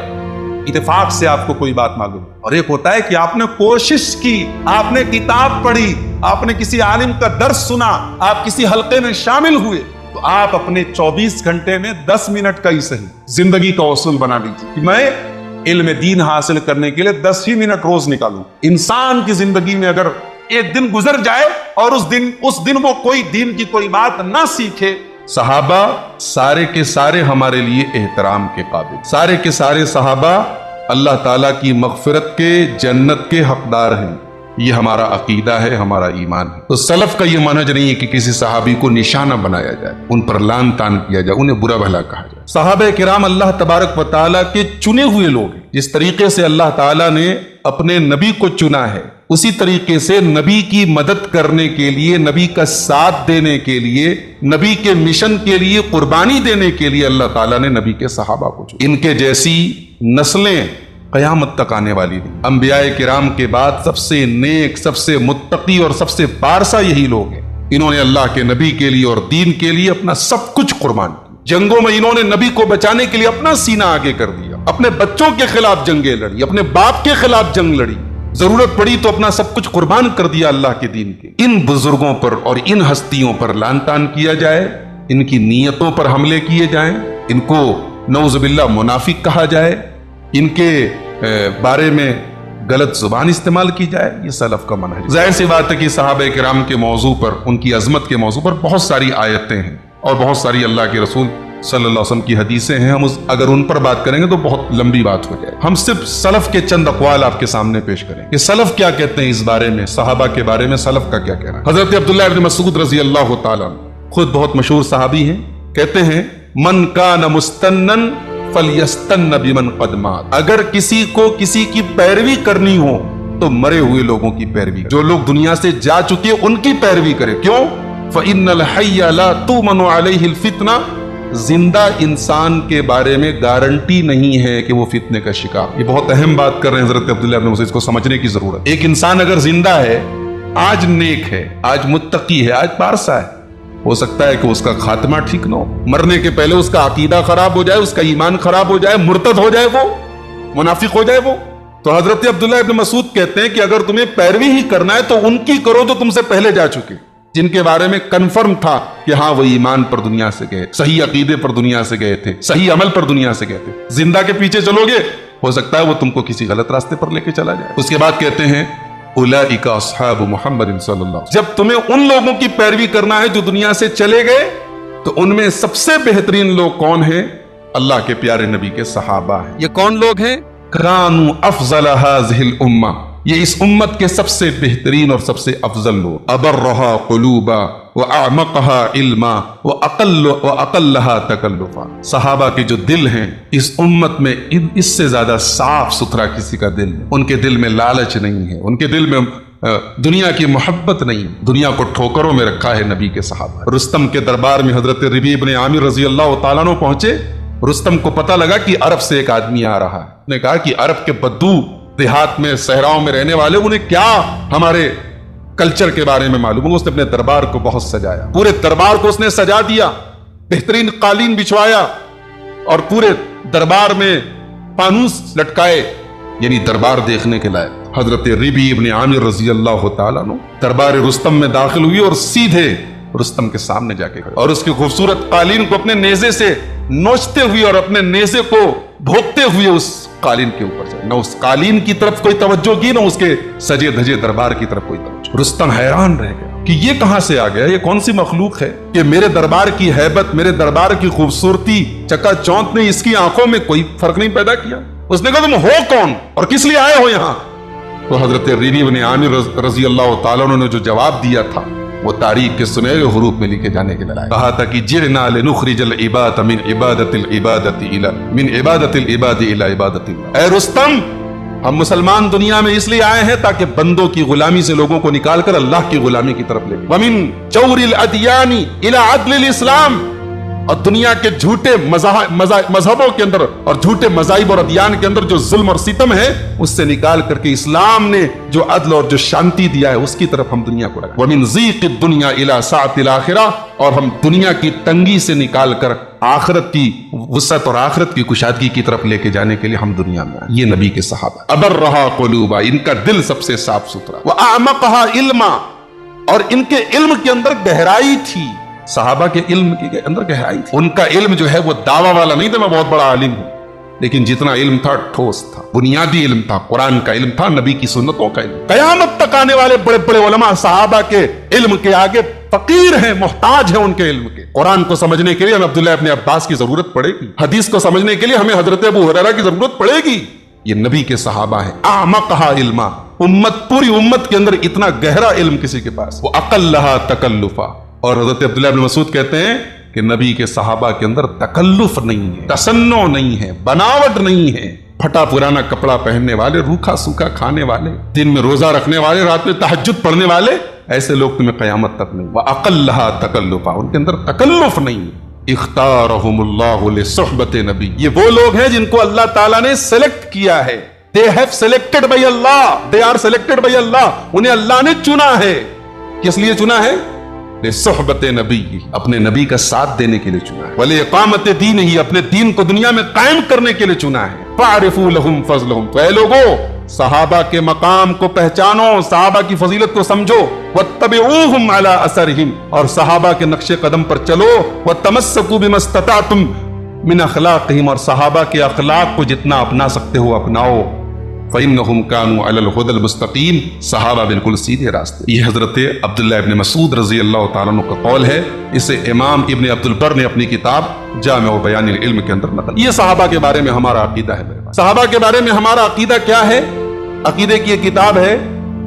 اتفاق سے آپ کو کوئی بات معلوم، اور ایک ہوتا ہے کہ آپ نے کوشش کی، آپ نے کتاب پڑھی، آپ نے کسی عالم کا درس سنا، آپ کسی حلقے میں شامل ہوئے، تو آپ اپنے 24 گھنٹے میں 10 منٹ کا ہی صحیح زندگی کا اصول بنا لیجیے کہ میں علم دین حاصل کرنے کے لیے 10 ہی منٹ روز نکالوں۔ انسان کی زندگی میں اگر ایک دن گزر جائے اور اس دن وہ کوئی دین کی کوئی بات نہ سیکھے، صحابہ سارے کے سارے ہمارے لیے احترام کے قابل، سارے کے سارے صحابہ اللہ تعالیٰ کی مغفرت کے، جنت کے حقدار ہیں، یہ ہمارا عقیدہ ہے، ہمارا ایمان ہے۔ تو سلف کا یہ منہج نہیں ہے کہ کسی صحابی کو نشانہ بنایا جائے، ان پر لعن طعن کیا جائے، انہیں برا بھلا کہا جائے۔ صحابہ کرام اللہ تبارک و تعالیٰ کے چنے ہوئے لوگ ہیں، جس طریقے سے اللہ تعالیٰ نے اپنے نبی کو چنا ہے، اسی طریقے سے نبی کی مدد کرنے کے لیے، نبی کا ساتھ دینے کے لیے، نبی کے مشن کے لیے قربانی دینے کے لیے اللہ تعالیٰ نے نبی کے صحابہ کو چنا۔ ان کے جیسی نسلیں قیامت تک آنے والی نہیں۔ انبیاء کرام کے بعد سب سے نیک، سب سے متقی اور سب سے پارسا یہی لوگ ہیں۔ انہوں نے اللہ کے نبی کے لیے اور دین کے لیے اپنا سب کچھ قربان کیا۔ جنگوں میں انہوں نے نبی کو بچانے کے لیے اپنا سینہ آگے کر دیا، اپنے بچوں کے خلاف جنگیں لڑی، اپنے باپ کے خلاف جنگ لڑی، ضرورت پڑی تو اپنا سب کچھ قربان کر دیا اللہ کے دین کے۔ ان بزرگوں پر اور ان ہستیوں پر لعن طعن کیا جائے، ان کی نیتوں پر حملے کیے جائیں، ان کو نعوذ باللہ منافق کہا جائے، ان کے بارے میں غلط زبان استعمال کی جائے، یہ سلف کا منہج ہے۔ ظاہر سی بات ہے کہ صحابہ کرام کے موضوع پر، ان کی عظمت کے موضوع پر بہت ساری آیتیں ہیں اور بہت ساری اللہ کے رسول صلی اللہ علیہ وسلم کی حدیثیں ہیں، ہم اگر ان پر بات کریں گے تو بہت لمبی بات ہو جائے۔ ہم صرف سلف کے چند اقوال آپ کے سامنے پیش کریں کہ سلف کیا کہتے ہیں اس بارے میں، صحابہ کے بارے میں سلف کا کیا کہنا ہے۔ حضرت عبداللہ بن مسعود رضی اللہ تعالیٰ خود بہت مشہور صحابی ہیں، کہتے ہیں من کان مستنن فلیستن بمن قد مات، اگر کسی کو کسی کی پیروی کرنی ہو تو مرے ہوئے لوگوں کی پیروی، جو لوگ دنیا سے جا چکے ان کی پیروی کرے۔ کیوں؟ فإن الحي لا تؤمن عليه الفتنة، زندہ انسان کے بارے میں گارنٹی نہیں ہے کہ وہ فتنے کا شکار۔ یہ بہت اہم بات کر رہے ہیں حضرت عبداللہ ابن مسعود، کو سمجھنے کی ضرورت۔ ایک انسان اگر زندہ ہے، آج نیک ہے، آج متقی ہے، آج پارسا ہے، ہو سکتا ہے کہ اس کا خاتمہ ٹھیک نہ ہو، مرنے کے پہلے اس کا عقیدہ خراب ہو جائے، اس کا ایمان خراب ہو جائے، مرتد ہو جائے، وہ منافق ہو جائے وہ۔ تو حضرت عبداللہ ابن مسعود کہتے ہیں کہ اگر تمہیں پیروی ہی کرنا ہے تو ان کی کرو جو تم سے پہلے جا چکے، جن کے بارے میں کنفرم تھا کہ ہاں وہ ایمان پر دنیا سے گئے، صحیح عقیدے پر دنیا سے گئے تھے، صحیح عمل پر دنیا سے گئے تھے۔ زندہ کے پیچھے چلو گے، ہو سکتا ہے وہ تم کو کسی غلط راستے پر لے کے چلا جائے۔ اس کے بعد کہتے ہیں اولئک اصحاب محمد صلی اللہ علیہ وسلم، جب تمہیں ان لوگوں کی پیروی کرنا ہے جو دنیا سے چلے گئے، تو ان میں سب سے بہترین لوگ کون ہیں؟ اللہ کے پیارے نبی کے صحابہ ہیں۔ یہ کون لوگ ہیں؟ کانوا افضل هذه الامه، یہ اس امت کے سب سے بہترین اور سب سے افضل لوگ، ابرھا قلوبا واعمقها علما واقلها تکلفا، صحابہ کے جو دل ہیں اس امت میں اس سے زیادہ صاف ستھرا کسی کا دل نہیں، ان کے دل میں لالچ نہیں ہے، ان کے دل میں دنیا کی محبت نہیں، دنیا کو ٹھوکروں میں رکھا ہے نبی کے صحابہ۔ رستم کے دربار میں حضرت ربیع بن عامر رضی اللہ تعالیٰ عنہ پہنچے، رستم کو پتہ لگا کہ عرب سے ایک آدمی آ رہا ہے۔ نے کہا کہ عرب کے بدو، دیہات میں صحراؤں میں رہنے والے، انہیں کیا ہمارے کلچر کے بارے میں معلوم ہے۔ اس نے اپنے دربار کو بہت سجایا، پورے دربار کو اس نے سجا دیا، بہترین قالین بچھوایا اور پورے دربار میں فانوس لٹکائے، یعنی دربار دیکھنے کے لائق۔ حضرت ربیع ابن عامر رضی اللہ تعالیٰ عنہ دربار رستم میں داخل ہوئی اور سیدھے رستم کے سامنے جا کے کھڑے اور اس کی خوبصورت قالین کو اپنے نیزے سے نوچتے ہوئے اور اپنے نیزے کو بھونکتے ہوئے اس قالین کے اوپر جائے، نہ اس قالین کی طرف کوئی توجہ کی، نہ اس کے سجے دھجے دربار کی طرف کوئی توجہ۔ رستم حیران رہ گیا کہ یہ کہاں سے آ گیا، یہ کون سی مخلوق ہے کہ میرے دربار کی ہیبت، میرے دربار کی خوبصورتی، چکا چوند نے اس کی آنکھوں میں کوئی فرق نہیں پیدا کیا۔ اس نے کہا تم ہو کون اور کس لیے آئے ہو یہاں؟ تو حضرت ربیع بن عامر رضی اللہ تعالیٰ عنہ نے جو جواب دیا تھا وہ تاریخ کے سنہرے حروف میں لکھے جانے کے لیے کہا تھا کہ جئنا لنخرج العباد من عبادت العبادت الى عبادت اللہ۔ اے رستم، ہم مسلمان دنیا میں اس لیے آئے ہیں تاکہ بندوں کی غلامی سے لوگوں کو نکال کر اللہ کی غلامی کی طرف لے جائیں۔ ومن جور الادیان الى عدل الاسلام، اور دنیا کے جھوٹے مذہبوں کے اندر اور جھوٹے مذاہب اور ادیان کے اندر جو ظلم اور ستم ہے اس سے نکال کر کے اسلام نے جو عدل اور جو شانتی دیا ہے اس کی طرف ہم دنیا کو لگائیں۔ ومن ضیق الدنیا الى سعۃ الاخرہ، اور ہم دنیا کی تنگی سے نکال کر آخرت کی وسعت اور آخرت کی کشادگی کی طرف لے کے جانے کے لیے ہم دنیا میں آئے۔ یہ نبی کے صحابہ، ابرھا قلوبا، ان کا دل سب سے صاف ستھرا، واعمقها علما، اور ان کے علم کے اندر گہرائی تھی۔ صحابہ کے علم کے اندر گہرائی تھی، ان کا علم جو ہے وہ دعویٰ والا نہیں تھا میں بہت بڑا عالم ہوں، لیکن جتنا علم تھا ٹھوس تھا، بنیادی علم تھا، قرآن کا علم تھا، نبی کی سنتوں کا علم۔ قیامت تک آنے والے بڑے بڑے علماء صحابہ کے علم کے آگے فقیر ہیں، محتاج ہیں ان کے علم کے۔ قرآن کو سمجھنے کے لیے ہمیں عبداللہ ابن عباس کی ضرورت پڑے گی، حدیث کو سمجھنے کے لیے ہمیں حضرت ابو ہریرہ کی ضرورت پڑے گی۔ یہ نبی کے صحابہ ہیں، اعمقها علما، پوری امت کے اندر اتنا گہرا علم کسی کے پاس، وہ اقلها تکلفا۔ اور حضرت عبداللہ ابن مسعود کہتے ہیں کہ نبی کے صحابہ کے اندر تکلف نہیں ہے، تصنع نہیں ہے، بناوٹ نہیں ہے۔ پھٹا پرانا کپڑا پہننے والے، روکھا سوکھا کھانے والے، دن میں روزہ رکھنے والے، رات میں تہجد پڑھنے والے، ایسے لوگ تمہیں قیامت تک نہیں۔ وَأَقَلَّهَا تَكَلُّفًا، ان کے اندر تکلف نہیں ہے۔ اختارهم اللہ لصحبت نبی، یہ وہ لوگ ہیں جن کو اللہ تعالیٰ نے سلیکٹ کیا ہے۔ They have selected by Allah, they are selected by Allah، انہیں اللہ نے چنا ہے۔ کس لیے چنا ہے؟ صحبت نبی، اپنے نبی کا ساتھ دینے کے لیے چنا ہے۔ وَلِإِقَامَةِ دِينِهِ، اپنے دین کو دنیا میں قائم کرنے کے لیے چنا ہے۔ فَاعْرِفُوا لَهُمْ فَضْلَهُمْ، تو اے لوگو صحابہ کے مقام کو پہچانو، صحابہ کی فضیلت کو سمجھو۔ وَاتَّبِعُوهُمْ عَلَىٰ أَثَرِهِمْ، اور صحابہ کے نقش قدم پر چلو۔ وَتَمَسَّكُوا بِمَا اسْتَطَعْتُمْ مِنْ أَخْلَاقِهِمْ، اور صحابہ کے اخلاق کو جتنا اپنا سکتے ہو اپناؤ۔ فَإِنَّهُمْ كَانُوا عَلَى الْهُدَى الْمُسْتَقِيمِ، صحابہ بالکل سیدھے راستے۔ یہ حضرت عبداللہ ابن مسعود رضی اللہ تعالیٰ عنہ کا قول ہے، اسے امام ابن عبد البر نے اپنی کتاب جامع بیان العلم کے اندر نقل۔ یہ صحابہ کے بارے میں ہمارا عقیدہ ہے میرے پاس۔ صحابہ کے بارے میں ہمارا عقیدہ کیا ہے؟ عقیدے کی یہ کتاب ہے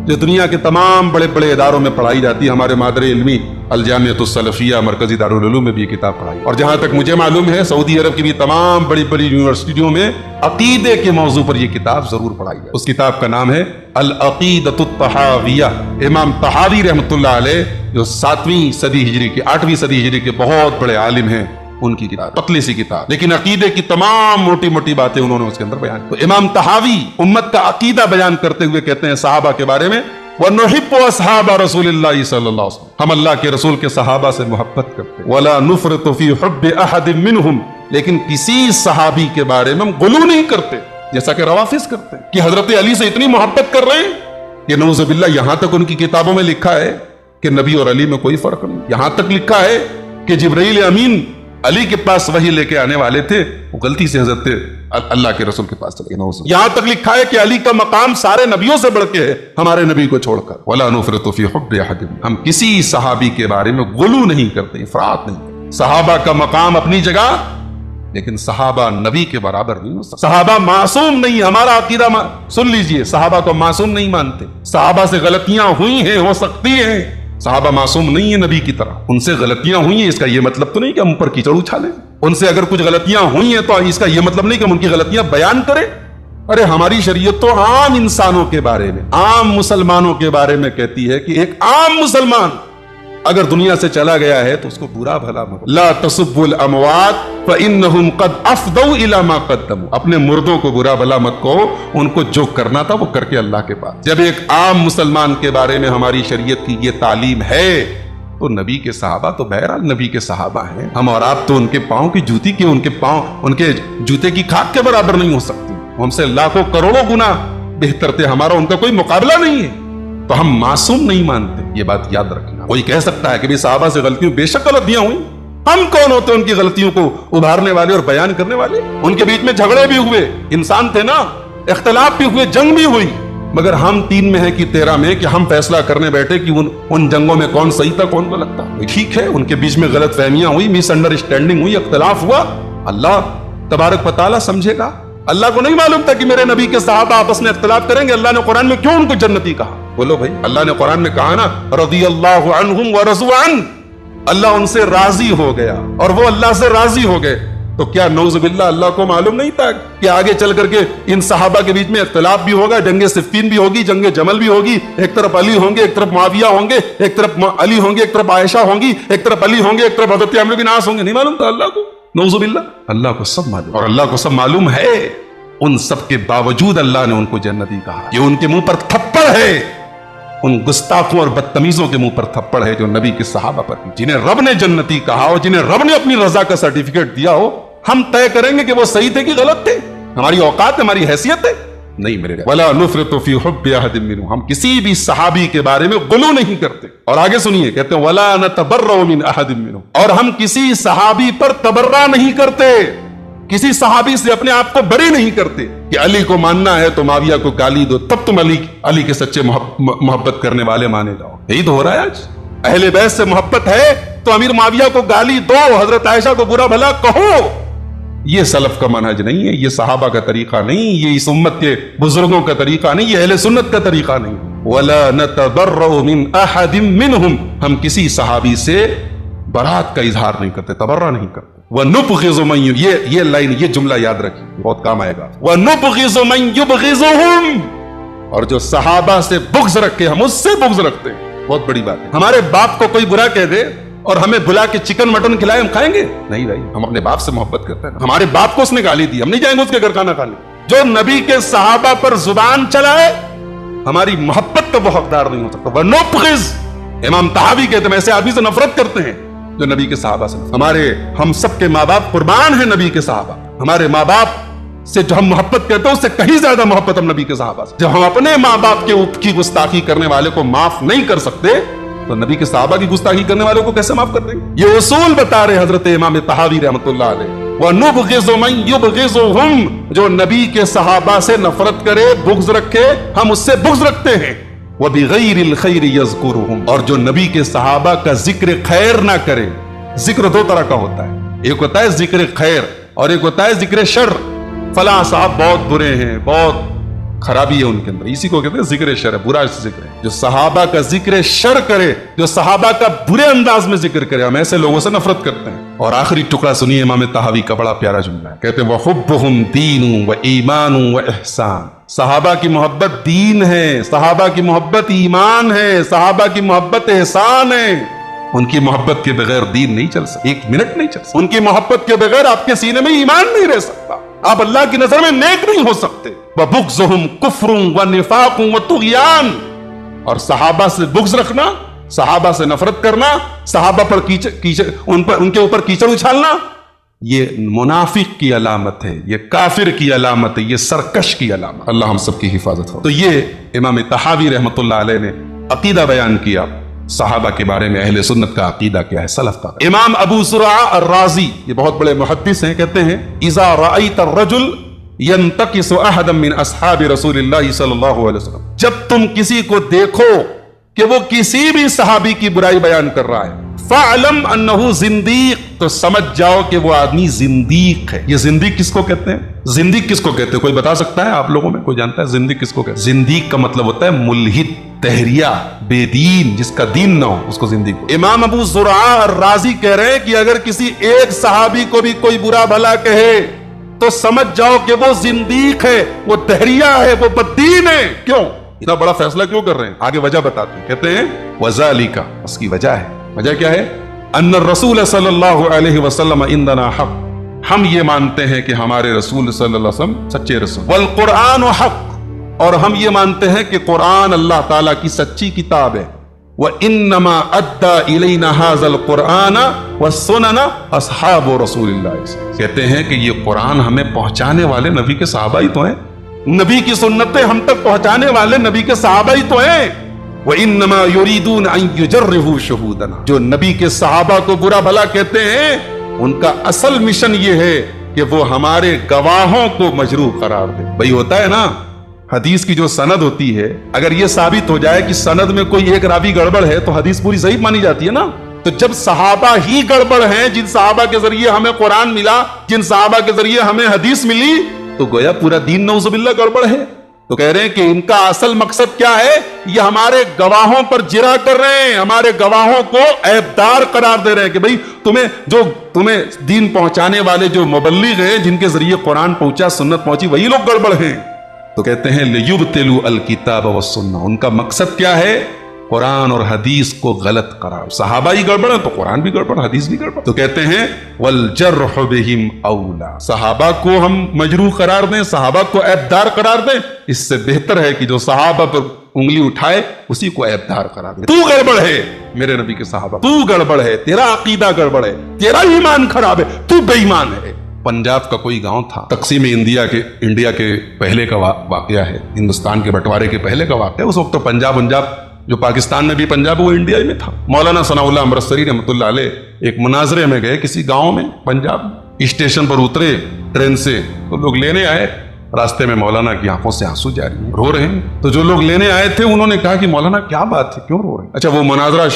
جو دنیا کے تمام بڑے بڑے اداروں میں پڑھائی جاتی ہے۔ ہمارے مادر علمی الجامعۃ السلفیہ مرکزی دارالعلوم میں بھی یہ کتاب پڑھائی، اور جہاں تک مجھے معلوم ہے سعودی عرب کی بھی تمام بڑی بڑی یونیورسٹیوں میں عقیدے کے موضوع پر یہ کتاب ضرور پڑھائی جائے۔ اس کتاب کا نام ہے العقیدۃ الطحاویہ، امام طحاوی رحمۃ اللہ علیہ جو 7ویں صدی ہجری کے 8ویں صدی ہجری کے بہت بڑے عالم ہیں، ان کی کتاب، پتلی سی کتاب، لیکن عقیدے کی تمام موٹی موٹی باتیں انہوں نے اس کے اندر بیان کی۔ تو امام طحاوی امت کا عقیدہ بیان کرتے ہوئے کہتے ہیں صحابہ کے بارے میں، وَنُحِبُّ أَصْحَابَ رَسُولِ اللَّهِ صلی اللہ علیہ وسلم، ہم اللہ کے رسول کے صحابہ سے محبت کرتے ہیں، وَلَا نُفْرِطُ فِي حُبِّ أَحَدٍ مِّنْهُمْ، لیکن کسی صحابی کے بارے میں ہم غلو نہیں کرتے، جیسا کہ روافض کرتے ہیں کہ حضرت علی سے اتنی محبت کر رہے ہیں کہ نعوذ باللہ یہاں تک ان کی کتابوں میں لکھا ہے کہ نبی اور علی میں کوئی فرق نہیں، یہاں تک لکھا ہے کہ جبرائیل امین علی کے پاس وحی لے کے آنے والے تھے، وہ غلطی سے حضرت اللہ کے رسول کے پاس چلے گئے۔ یہاں تک لکھا ہے کہ علی کا مقام سارے نبیوں سے بڑھ کے ہے ہمارے نبی کو چھوڑ کر، وَلَا نُفْرِطُ فِي حُبِّ أَحَدٍ، ہم کسی صحابی کے بارے میں غلو نہیں کرتے، افراط نہیں کرتے۔ صحابہ کا مقام اپنی جگہ، لیکن صحابہ نبی کے برابر نہیں ہو سکتے۔ صحابہ معصوم نہیں، ہمارا عقیدہ سن لیجئے، صحابہ کو معصوم نہیں مانتے، صحابہ سے غلطیاں ہوئی ہیں، ہو سکتی ہیں، صحابہ معصوم نہیں ہیں نبی کی طرح، ان سے غلطیاں ہوئی ہیں، اس کا یہ مطلب تو نہیں کہ ہم پر کیچڑ اچھالیں، ان سے اگر کچھ غلطیاں ہوئی ہیں تو اس کا یہ مطلب نہیں کہ ہم ان کی غلطیاں بیان کریں۔ ارے ہماری شریعت تو عام انسانوں کے بارے میں، عام مسلمانوں کے بارے میں کہتی ہے کہ ایک عام مسلمان اگر دنیا سے چلا گیا ہے تو اس کو برا بھلا مت، لا تسبوا الاموات فانهم قد افضوا الى ما قدموا، اپنے مردوں کو برا بھلا مت کہو، ان کو جو کرنا تھا وہ کر کے اللہ کے پاس۔ جب ایک عام مسلمان کے بارے میں ہماری شریعت کی یہ تعلیم ہے تو نبی کے صحابہ تو بہرحال نبی کے صحابہ ہیں، ہم اور آپ تو ان کے پاؤں کی جوتی کے، ان کے پاؤں، ان کے جوتے کی کھاک کے برابر نہیں ہو سکتے، ہم سے لاکھوں کروڑوں گنا بہتر تھے، ہمارا ان کا کوئی مقابلہ نہیں ہے، تو ہم معصوم نہیں مانتے، یہ بات یاد رکھنا۔ کوئی کہہ سکتا ہے کہ صحابہ سے غلطیوں، بے شک غلطیاں ہوئی، ہم کون ہوتے ان کی غلطیوں کو ابھارنے والے اور بیان کرنے والے؟ ان کے بیچ میں جھگڑے بھی ہوئے، انسان تھے نا، اختلاف بھی ہوئے، جنگ بھی ہوئی، مگر ہم 3 میں ہے کہ 13 میں کہ ہم فیصلہ کرنے بیٹھے کہ ان جنگوں میں کون صحیح تھا کون غلط تھا۔ ٹھیک ہے، ان کے بیچ میں غلط فہمیاں ہوئی، مس انڈرسٹینڈنگ ہوئی، اختلاف ہوا، اللہ تبارک و تعالیٰ سمجھے گا۔ اللہ کو نہیں معلوم تھا کہ میرے نبی کے صحابہ آپس میں اختلاف کریں گے، اللہ نے قرآن میں کیوں ان کو جنتی کہا؟ بولو بھائی، اللہ نے قرآن میں کہا نا رضی اللہ عنہم ورضوا عنہ، اللہ ان سے راضی ہو گیا اور وہ اللہ سے راضی ہو گئے، تو کیا نعوذ باللہ اللہ کو معلوم نہیں تھا کہ آگے چل کر کے ان صحابہ کے بیچ میں اختلاف بھی ہوگا، جنگ صفین بھی ہوگی، جنگ جمل بھی ہوگی، ایک طرف علی ہوں گے، ایک طرف معاویہ ہوں گے، ایک طرف علی ہوں گے، ایک طرف عائشہ ہوں گی، ایک طرف علی ہوں گے، ایک طرف حضرت عمرو بن عاص ہوں گے؟ نہیں معلوم تھا اللہ کو؟ نعوذ باللہ، اللہ کو سب معلوم، اور اللہ کو سب معلوم ہے، ان سب کے باوجود اللہ نے ان کو جنتی کہا۔ یہ ان کے منہ پر تھپڑ ہے، ان گستاخوں اور بدتمیزوں کے منہ پر تھپڑ ہے جو نبی کے صحابہ پر، جنہیں رب نے جنتی کہا ہو، جنہیں رب نے اپنی رضا کا سرٹیفکیٹ دیا ہو۔ ہم طے کریں گے کہ وہ صحیح تھے کہ غلط تھے، ہماری اوقات، ہماری حیثیت ہے؟ نہیں میرے وَلَا نُفْرِطُ فِي حُبِّ أَحَدٍ مِّنْهُمْ، ہم کسی بھی صحابی کے بارے میں غلو نہیں کرتے۔ اور آگے سنیے، کہتے ہیں وَلَا نَتَبَرَّأُ مِنْ أَحَدٍ مِّنْهُمْ، اور ہم کسی صحابی پر تبرہ نہیں کرتے، کسی صحابی سے اپنے آپ کو بری نہیں کرتے کہ علی کو ماننا ہے تو معاویہ کو گالی دو، تب تم علی کے سچے محبت کرنے والے مانے جاؤ۔ یہی تو ہو رہا ہے آج، اہل بیت سے محبت ہے تو امیر معاویہ کو گالی دو، حضرت عائشہ کو برا بھلا کہو۔ یہ سلف کا منہج نہیں ہے، یہ صحابہ کا طریقہ نہیں، یہ اس امت کے بزرگوں کا طریقہ نہیں، یہ اہل سنت کا طریقہ نہیں۔ وَلَا نَتَبَرَّأُ مِنْ أَحَدٍ مِّنْهُمْ، ہم کسی صحابی سے برات کا اظہار نہیں کرتے، تبرہ نہیں کرتے۔ وَنُبْغِضُ مَن، یہ لائن، یہ جملہ یاد رکھیے، بہت کام آئے گا۔ وَنُبْغِضُ مَن يُبْغِضُهُمْ، اور جو صحابہ سے بغض رکھے ہم اس سے بغض رکھتے ہیں، بہت بڑی بات ہے۔ ہمارے باپ کو کوئی برا کہہ دے اور ہمیں بلا کے چکن مٹن کھلائے، ہم کھائیں گے؟ نہیں بھائی، ہم اپنے باپ سے محبت کرتے ہیں۔ ہمارے باپ کو اس نے گالی دی، ہم نہیں جائیں گے اس کے گھر کھانا کھانے۔ جو نبی کے صحابہ پر زبان چلائے ہماری محبت کا وہ حقدار نہیں ہو سکتا۔ وَنُبْغِضُ، امام طحاوی کہتے ہیں ایسے آدمی سے نفرت کرتے ہیں جو نبی کے صحابہ سے۔ ہم سب کے ماں باپ قربان ہیں نبی کے صحابہ، ہمارے ماں باپ سے جو ہم محبت کرتے ہیں اس سے کہیں زیادہ محبت ہم نبی کے صحابہ سے۔ جب ہم اپنے ماں باپ کی گستاخی کرنے والے کو معاف نہیں کر سکتے تو نبی کے صحابہ کی گستاخی کرنے والوں کو کیسے معاف کر دیں گے؟ یہ اصول بتا رہے حضرت امام طحاوی رحمۃ اللہ علیہ۔ وَنُبْغِضُ مَن يُبْغِضُهُمْ، جو نبی کے صحابہ سے نفرت کرے، بغض رکھے، ہم اس سے بغض رکھتے ہیں۔ وَبِغَيْرِ الْخَيْرِ يَذْكُرُهُمْ، اور جو نبی کے صحابہ کا ذکر خیر نہ کرے۔ ذکر 2 طرح کا ہوتا ہے، ایک ہوتا ہے ذکر خیر اور ایک ہوتا ہے ذکر شر۔ فلاں صاحب بہت برے ہیں، بہت خرابی ہے ان کے اندر. اسی کو کہتے ہیں ذکر شر, برا ذکر ہے. جو صحابہ کا ذکر شر کرے, جو صحابہ کا برے انداز میں ذکر کرے, ہم ایسے لوگوں سے نفرت کرتے ہیں. اور آخری ٹکڑا سنیے امام طحاوی کا, بڑا پیارا جملہ ہے. کہتے ہیں وَحُبُّهُمْ دِينٌ وَإِيمَانٌ وَإِحْسَانٌ. صحابہ کی محبت دین ہے, صحابہ کی محبت ایمان ہے, صحابہ کی محبت احسان ہے. ان کی محبت کے بغیر دین نہیں چل سکتا, ایک منٹ نہیں چل سکتا. ان کی محبت کے بغیر آپ کے سینے میں ایمان نہیں رہ سکتا, آپ اللہ کی نظر میں نیک نہیں ہو سکتے. وَبُغْضُهُمْ كُفْرٌ وَنِفَاقٌ وَطُغْيَانٌ. اور صحابہ سے بغض رکھنا, صحابہ سے نفرت کرنا, صحابہ پر ان کے اوپر کیچڑ اچھالنا, یہ منافق کی علامت ہے, یہ کافر کی علامت ہے, یہ سرکش کی علامت. اللہ ہم سب کی حفاظت ہو. تو یہ امام طحاوی رحمۃ اللہ علیہ نے عقیدہ بیان کیا صحابہ کے بارے میں, اہل سنت کا عقیدہ کیا ہے, سلف کا. امام ابو زرع الرازی, یہ بہت بڑے محدث ہیں, کہتے ہیں اذا رأیت الرجل ينتقص احدا من اصحاب رسول اللہ صلی اللہ علیہ وسلم, جب تم کسی کو دیکھو کہ وہ کسی بھی صحابی کی برائی بیان کر رہا ہے, فَعْلَمْ أَنَّهُ زِندِيق, تو سمجھ جاؤ کہ وہ آدمی زندیق ہے. یہ زندیق کس کو کہتے ہیں؟ زندیق کس کو کہتے ہیں؟ کوئی بتا سکتا ہے آپ لوگوں میں؟ کوئی جانتا ہے زندیق کس کو کہتے ہیں؟ زندیق کا مطلب ہوتا ہے ملحد, تہریہ, بے دین, جس کا دین نہ ہو, اس کو زندیق. امام ابو زرع الرازی کہہ رہے ہیں کہ اگر کسی ایک صحابی کو بھی کوئی برا بھلا کہے تو سمجھ جاؤ کہ وہ زندیق ہے, وہ تہریہ ہے, وہ بدین ہے. کیوں اتنا بڑا فیصلہ کیوں کر رہے ہیں؟ آگے وجہ بتاتے ہیں. کہتے ہیں وذالک, اس کی وجہ ہے. وجہ کیا ہے؟ ان الرسول صلی اللہ علیہ وسلم عندنا حق, ہم یہ مانتے ہیں کہ ہمارے رسول صلی اللہ علیہ وسلم سچے رسول. والقرآن حق, اور ہم یہ مانتے ہیں کہ قرآن اللہ تعالیٰ کی سچی کتاب ہے. وَإِنَّمَا أَدَّى إِلَيْنَا هَذَا الْقُرْآنَ وَالسُّنَنَ أَصْحَابُ رَسُولِ اللَّهِ. کہتے ہیں کہ یہ قرآن ہمیں پہنچانے والے نبی کے صحابہ ہی تو ہیں, نبی کی سنتیں ہم تک پہنچانے والے نبی کے صحابہ ہی تو ہیں. وَإِنَّمَا يُرِيدُونَ أَن يُجَرِّحُوا شُهُودَنَا, جو نبی کے صحابہ کو برا بھلا کہتے ہیں, ان کا اصل مشن یہ ہے کہ وہ ہمارے گواہوں کو مجروح قرار دے. بھئی ہوتا ہے نا, حدیث کی جو سند ہوتی ہے, اگر یہ ثابت ہو جائے کہ سند میں کوئی ایک راوی گڑبڑ ہے تو حدیث پوری صحیح مانی جاتی ہے نا. تو جب صحابہ ہی گڑبڑ ہیں, جن صحابہ کے ذریعے ہمیں قرآن ملا, جن صحابہ کے ذریعے ہمیں حدیث ملی, تو گویا پورا دین نعوذ باللہ گڑبڑ ہے. تو کہہ رہے ہیں کہ ان کا اصل مقصد کیا ہے؟ یہ ہمارے گواہوں پر جرا کر رہے ہیں, ہمارے گواہوں کو عیبدار قرار دے رہے ہیں کہ بھئی تمہیں دین پہنچانے والے جو مبلغ ہیں, جن کے ذریعے قرآن پہنچا, سنت پہنچی, وہی لوگ گڑبڑ ہیں. تو کہتے ہیں لِيُبْتِلُوا الْكِتَابَ وَالسُّنَّةَ, ان کا مقصد کیا ہے؟ قرآن اور حدیث کو غلط قرار. صحابہ ہی گڑبڑ ہیں تو قرآن بھی گڑبڑ, حدیث بھی گڑبڑ. تو کہتے ہیں وَالْجَرْحُ بِهِمْ أَوْلَى, صحابہ کو ہم مجروح قرار دیں, صحابہ کو عیبدار قرار دیں, اس سے بہتر ہے کہ جو صحابہ پر انگلی اٹھائے اسی کو عیبدار قرار دیں. تو گڑبڑ ہے میرے نبی کے صحابہ, تو گڑبڑ ہے, تیرا عقیدہ گڑبڑ ہے, تیرا ایمان خراب ہے, تو بے ایمان ہے. پنجاب کا کوئی گاؤں تھا, تقسیم انڈیا کے پہلے کا واقعہ ہے, ہندوستان کے بٹوارے کے پہلے کا واقعہ ہے. اس وقت تو پنجاب جو پاکستان میں بھی پنجاب, وہ انڈیا میں تھا. مولانا ثناء اللہ امرتسری رحمۃ اللہ علیہ ایک مناظرے میں گئے کسی گاؤں میں پنجاب, اسٹیشن پر اترے ٹرین سے, تو لوگ لینے آئے, راستے میں مولانا کی آنکھوں سے آنسو جاری ہیں, رو رہے ہیں. تو جو لوگ لینے آئے تھے انہوں نے کہا کہ مولانا کیا بات ہے, کیوں رو رہے ہیں؟ اچھا وہ مناظرہ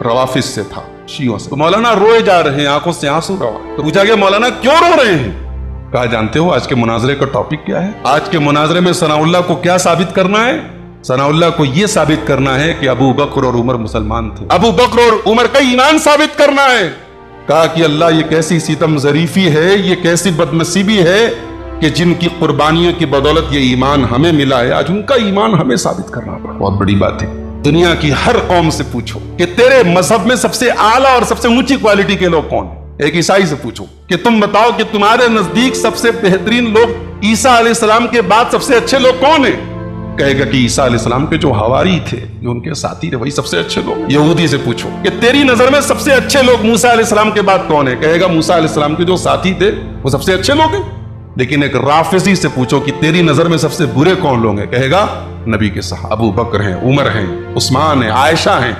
روافظ سے تھا, شیعوں سے. تو مولانا روئے جا رہے ہیں, آنکھوں سے آنسو روا. تو پوچھا گیا مولانا کیوں رو رہے ہیں؟ کہا جانتے ہو آج کے مناظرے کا ٹاپک کیا ہے؟ آج کے مناظرے میں ثناء اللہ کو کیا ثابت کرنا ہے؟ ثناء اللہ کو یہ ثابت کرنا ہے کہ ابو بکر اور عمر مسلمان تھے, ابو بکر اور عمر کا ایمان ثابت کرنا ہے. کہا کہ اللہ یہ کیسی ستم ظریفی ہے, یہ کیسی بدنصیبی ہے کہ جن کی قربانیوں کی بدولت یہ ایمان ہمیں ملا ہے, آج ان کا ایمان ہمیں ثابت کرنا پڑا. بہت بڑی بات ہے. دنیا کی ہر قوم سے پوچھو کہ تیرے مذہب میں سب سے اعلیٰ اور سب سے اونچی کوالٹی کے لوگ کون ہیں. ایک عیسائی سے پوچھو کہ تم بتاؤ کہ تمہارے نزدیک سب سے بہترین لوگ عیسیٰ علیہ السلام کے بعد سب سے اچھے لوگ کون ہیں؟ کہے گا کہ عیسیٰ علیہ السلام کے جو حواری تھے, جو ان کے ساتھی تھے, وہی سب سے اچھے لوگ. یہودی سے پوچھو کہ تیری نظر میں سب سے اچھے لوگ موسیٰ علیہ السلام کے بعد کون ہیں؟ کہے گا موسیٰ علیہ السلام کے جو ساتھی تھے وہ سب سے اچھے لوگ ہیں. لیکن ایک رافضی سے پوچھو کہ تیری نظر میں سب سے برے کون لوگ ہیں؟ کہے گا نبی کے صحابہ, ابو بکر ہیں, عمر ہیں, عثمان ہیں, عائشہ ہیں,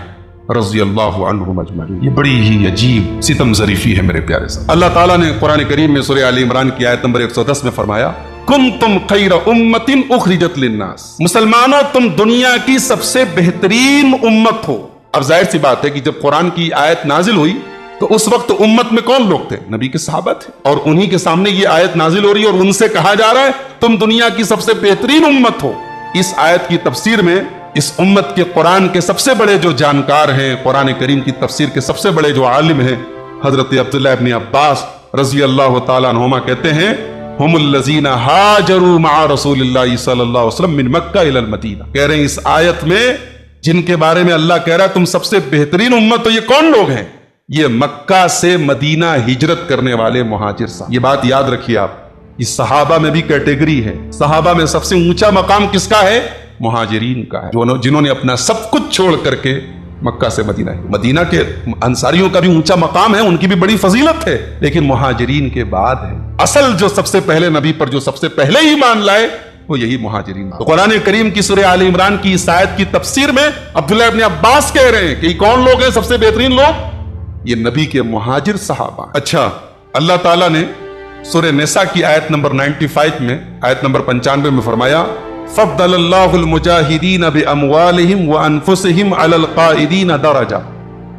رضی اللہ عنہم اجمعین. یہ بڑی ہی عجیب ستم ظریفی ہے میرے پیارے صاحب. اللہ تعالیٰ نے قرآن کریم میں سورہ آل عمران کی آیت نمبر 110 میں فرمایا کنتم خیر امت اخرجت للناس, مسلمانوں تم دنیا کی سب سے بہترین امت ہو. اب ظاہر سی بات ہے کہ جب قرآن کی آیت نازل ہوئی تو اس وقت امت میں کون لوگ تھے؟ نبی کے صحابہ تھے، اور انہی کے سامنے یہ آیت نازل ہو رہی ہے اور ان سے کہا جا رہا ہے تم دنیا کی سب سے بہترین امت ہو۔ اس آیت کی تفسیر میں اس امت کے قرآن کے سب سے بڑے جو جانکار ہیں، قرآن کریم کی تفسیر کے سب سے بڑے جو عالم ہیں، حضرت عبداللہ ابن عباس رضی اللہ تعالیٰ عنہما کہتے ہیں ہم الذین ہاجروا مع رسول اللہ صلی اللہ علیہ وسلم من مکہ الی المدینہ۔ کہہ رہے ہیں اس آیت میں جن کے بارے میں اللہ کہہ رہا ہے تم سب سے بہترین امت، تو یہ کون لوگ ہیں؟ یہ مکہ سے مدینہ ہجرت کرنے والے مہاجر صاحب۔ یہ بات یاد رکھیے آپ، اس صحابہ میں بھی کیٹیگری ہے، صحابہ میں سب سے اونچا مقام کس کا ہے؟ مہاجرین کا ہے، جنہوں نے اپنا سب کچھ چھوڑ کر کے مکہ سے مدینہ ہے۔ مدینہ کے انصاریوں کا بھی اونچا مقام ہے، ان کی بھی بڑی فضیلت ہے، لیکن مہاجرین کے بعد ہے۔ اصل جو سب سے پہلے نبی پر جو سب سے پہلے ایمان لائے وہ یہی مہاجرین۔ تو قرآن کریم کی سورہ آل عمران کی اس آیت کی تفسیر میں عبداللہ ابن عباس کہہ رہے ہیں کہ یہ کون لوگ ہیں سب سے بہترین لوگ؟ یہ نبی کے مہاجر صحابہ۔ اچھا، اللہ تعالیٰ نے سورہ نساء کی آیت نمبر 95 میں، آیت نمبر 95 میں فرمایا فضل اللہ المجاہدین باموالہم وانفسہم علی القائدین درجہ۔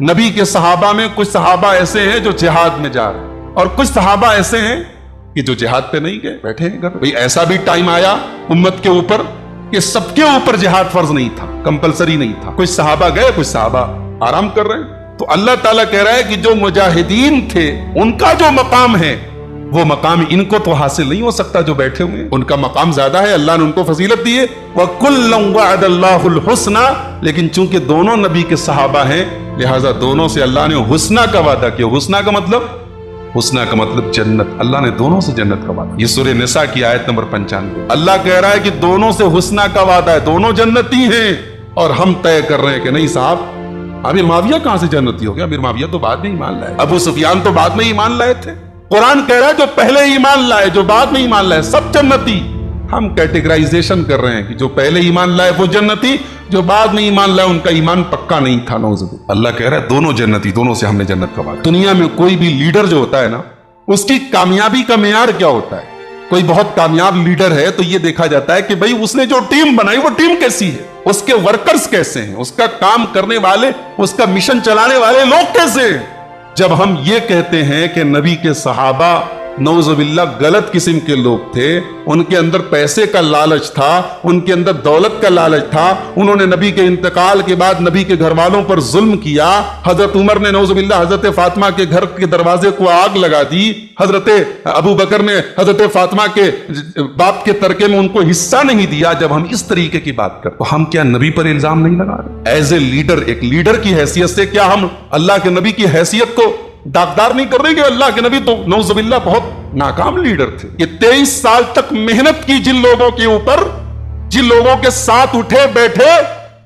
نبی کے صحابہ میں کچھ صحابہ ایسے ہیں جو جہاد میں جا رہے ہیں، اور کچھ صحابہ ایسے ہیں کہ جو جہاد پہ نہیں گئے، بیٹھے ہیں گھر۔ بھئی ایسا بھی ٹائم آیا امت کے اوپر کہ سب کے اوپر جہاد فرض نہیں تھا، کمپلسری نہیں تھا، کچھ صحابہ گئے، کچھ صحابہ آرام کر رہے ہیں۔ تو اللہ تعالیٰ کہہ رہا ہے کہ جو مجاہدین تھے ان کا جو مقام ہے وہ مقام ان کو تو حاصل نہیں ہو سکتا جو بیٹھے ہوئے ہیں، ان کا مقام زیادہ ہے، اللہ نے ان کو فضیلت دی ہے۔ وَكُلًّا وَعَدَ اللَّهُ الْحُسْنَى، لیکن چونکہ دونوں نبی کے صحابہ ہیں لہٰذا دونوں سے اللہ نے حسنہ کا وعدہ کیا۔ حسنہ کا مطلب جنت، اللہ نے دونوں سے جنت کا وعدہ۔ یہ سورہ نساء کی آیت نمبر 95۔ اللہ کہہ رہا ہے کہ دونوں سے حسنہ کا وعدہ ہے، دونوں جنتی ہیں، اور ہم طے کر رہے ہیں کہ نہیں صاحب امیر معاویہ کہاں سے جنتی ہو گیا؟ امیر معاویہ تو بعد میں ایمان لائے، ابو سفیان تو بعد میں ایمان لائے تھے۔ قرآن کہہ رہا ہے جو پہلے ایمان لائے، جو بعد میں ایمان لائے، سب جنتی۔ ہم کیٹیگرائزیشن کر رہے ہیں کہ جو پہلے ایمان لائے وہ جنتی، جو بعد میں ایمان لائے ان کا ایمان پکا نہیں تھا، نعوذ باللہ۔ اللہ کہہ رہا ہے دونوں جنتی، دونوں سے ہم نے جنت کا وعدہ۔ دنیا میں کوئی بھی لیڈر جو ہوتا ہے نا، اس کی کامیابی کا معیار کیا ہوتا ہے؟ کوئی بہت کامیاب لیڈر ہے تو یہ دیکھا جاتا ہے کہ بھئی اس نے جو ٹیم بنائی وہ ٹیم کیسی ہے، اس کے ورکرز کیسے ہیں، اس کا کام کرنے والے، اس کا مشن چلانے والے لوگ کیسے ہیں۔ جب ہم یہ کہتے ہیں کہ نبی کے صحابہ نعوذ باللہ غلط قسم کے لوگ تھے، ان کے اندر پیسے کا لالچ تھا، ان کے اندر دولت کا لالچ تھا، انہوں نے نبی کے انتقال کے بعد نبی کے گھر والوں پر ظلم کیا، حضرت عمر نے نعوذ باللہ حضرت فاطمہ کے گھر کے دروازے کو آگ لگا دی، حضرت ابو بکر نے حضرت فاطمہ کے باپ کے ترکے میں ان کو حصہ نہیں دیا۔ جب ہم اس طریقے کی بات کرتے تو ہم کیا نبی پر الزام نہیں لگا رہے؟ ایز اے لیڈر، ایک لیڈر کی حیثیت سے کیا ہم اللہ کے نبی کی حیثیت کو داغدار نہیں کر رہے کہ اللہ کے نبی تو نعوذ باللہ بہت ناکام لیڈر تھے؟ یہ 23 سال تک محنت کی جن لوگوں کے اوپر، جن لوگوں کے ساتھ اٹھے بیٹھے،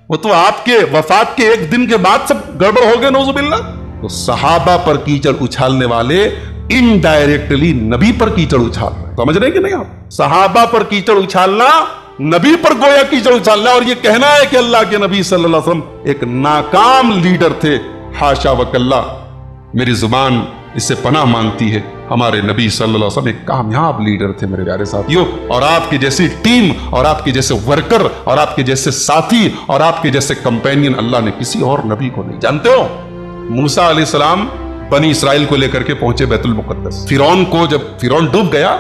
وہ تو آپ کے وفات کے ایک دن کے بعد سب گڑبڑ ہو گئے نعوذ باللہ۔ تو صحابہ پر کیچڑ اچھالنے والے انڈائریکٹلی نبی پر کیچڑ اچھال رہے ہیں، سمجھ رہے ہیں کہ نہیں آپ؟ صحابہ پر کیچڑ اچھالنا نبی پر گویا کیچڑ اچھالنا، اور یہ کہنا ہے کہ اللہ کے نبی صلی اللہ علیہ وسلم ایک ناکام لیڈر تھے۔ حاشا وکلا، میری زبان اس سے پناہ مانگتی ہے، ہمارے نبی صلی اللہ علیہ وسلم ایک کامیاب لیڈر تھے میرے پیارے ساتھیوں، اور آپ کے جیسی ٹیم اور آپ کے جیسے ورکر اور آپ کے جیسے ساتھی اور آپ کے جیسے کمپینین اللہ نے کسی اور نبی کو نہیں۔ جانتے ہو موسیٰ علیہ السلام بنی اسرائیل کو لے کر کے پہنچے بیت المقدس، فرعون کو جب فرعون ڈوب گیا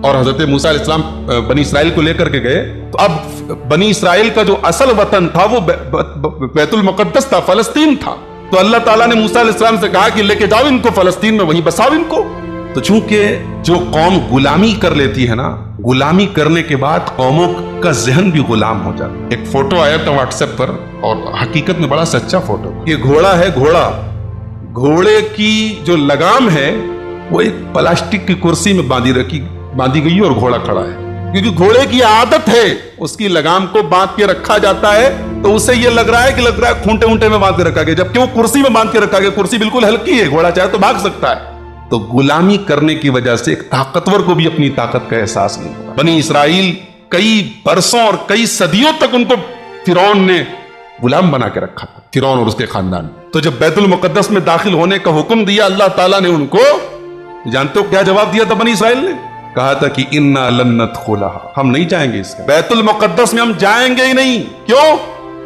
اور حضرت موسیٰ علیہ السلام بنی اسرائیل کو لے کر کے گئے، تو اب بنی اسرائیل کا جو اصل وطن تھا وہ بیت المقدس تھا، فلسطین تھا۔ تو اللہ تعالیٰ نے موسیٰ علیہ السلام سے کہا کہ لے کے جاؤ ان کو فلسطین میں، وہیں بساؤ ان کو۔ تو چونکہ جو قوم غلامی کر لیتی ہے نا، غلامی کرنے کے بعد قوموں کا ذہن بھی غلام ہو جاتا ہے۔ ایک فوٹو آیا تھا واٹس ایپ پر، اور حقیقت میں بڑا سچا فوٹو۔ یہ گھوڑا ہے، گھوڑا، گھوڑے کی جو لگام ہے وہ ایک پلاسٹک کی کرسی میں باندھی گئی اور گھوڑا کھڑا ہے، کیونکہ گھوڑے کی عادت ہے اس کی لگام کو باندھ کے رکھا جاتا ہے، تو اسے یہ لگ رہا ہے کھونٹے اونٹے میں باندھ کے رکھا گیا، جبکہ وہ کرسی میں باندھ کے رکھا گیا۔ کرسی بالکل ہلکی ہے، گھوڑا چاہے تو بھاگ سکتا ہے۔ تو غلامی کرنے کی وجہ سے ایک طاقتور کو بھی اپنی طاقت کا احساس نہیں ہوا۔ بنی اسرائیل کئی برسوں اور کئی صدیوں تک ان کو فرعون نے غلام بنا کے رکھا تھا، فرعون اور اس کے خاندان۔ تو جب بیت المقدس میں داخل ہونے کا حکم دیا اللہ تعالیٰ نے ان کو، جانتے ہو کیا جواب دیا تھا بنی اسرائیل نے؟ کہا تھا کہ اِنَّا لَن نَدْخُلَهَا، ہم نہیں جائیں گے اس کے بیت المقدس میں، ہم جائیں گے ہی نہیں۔ کیوں؟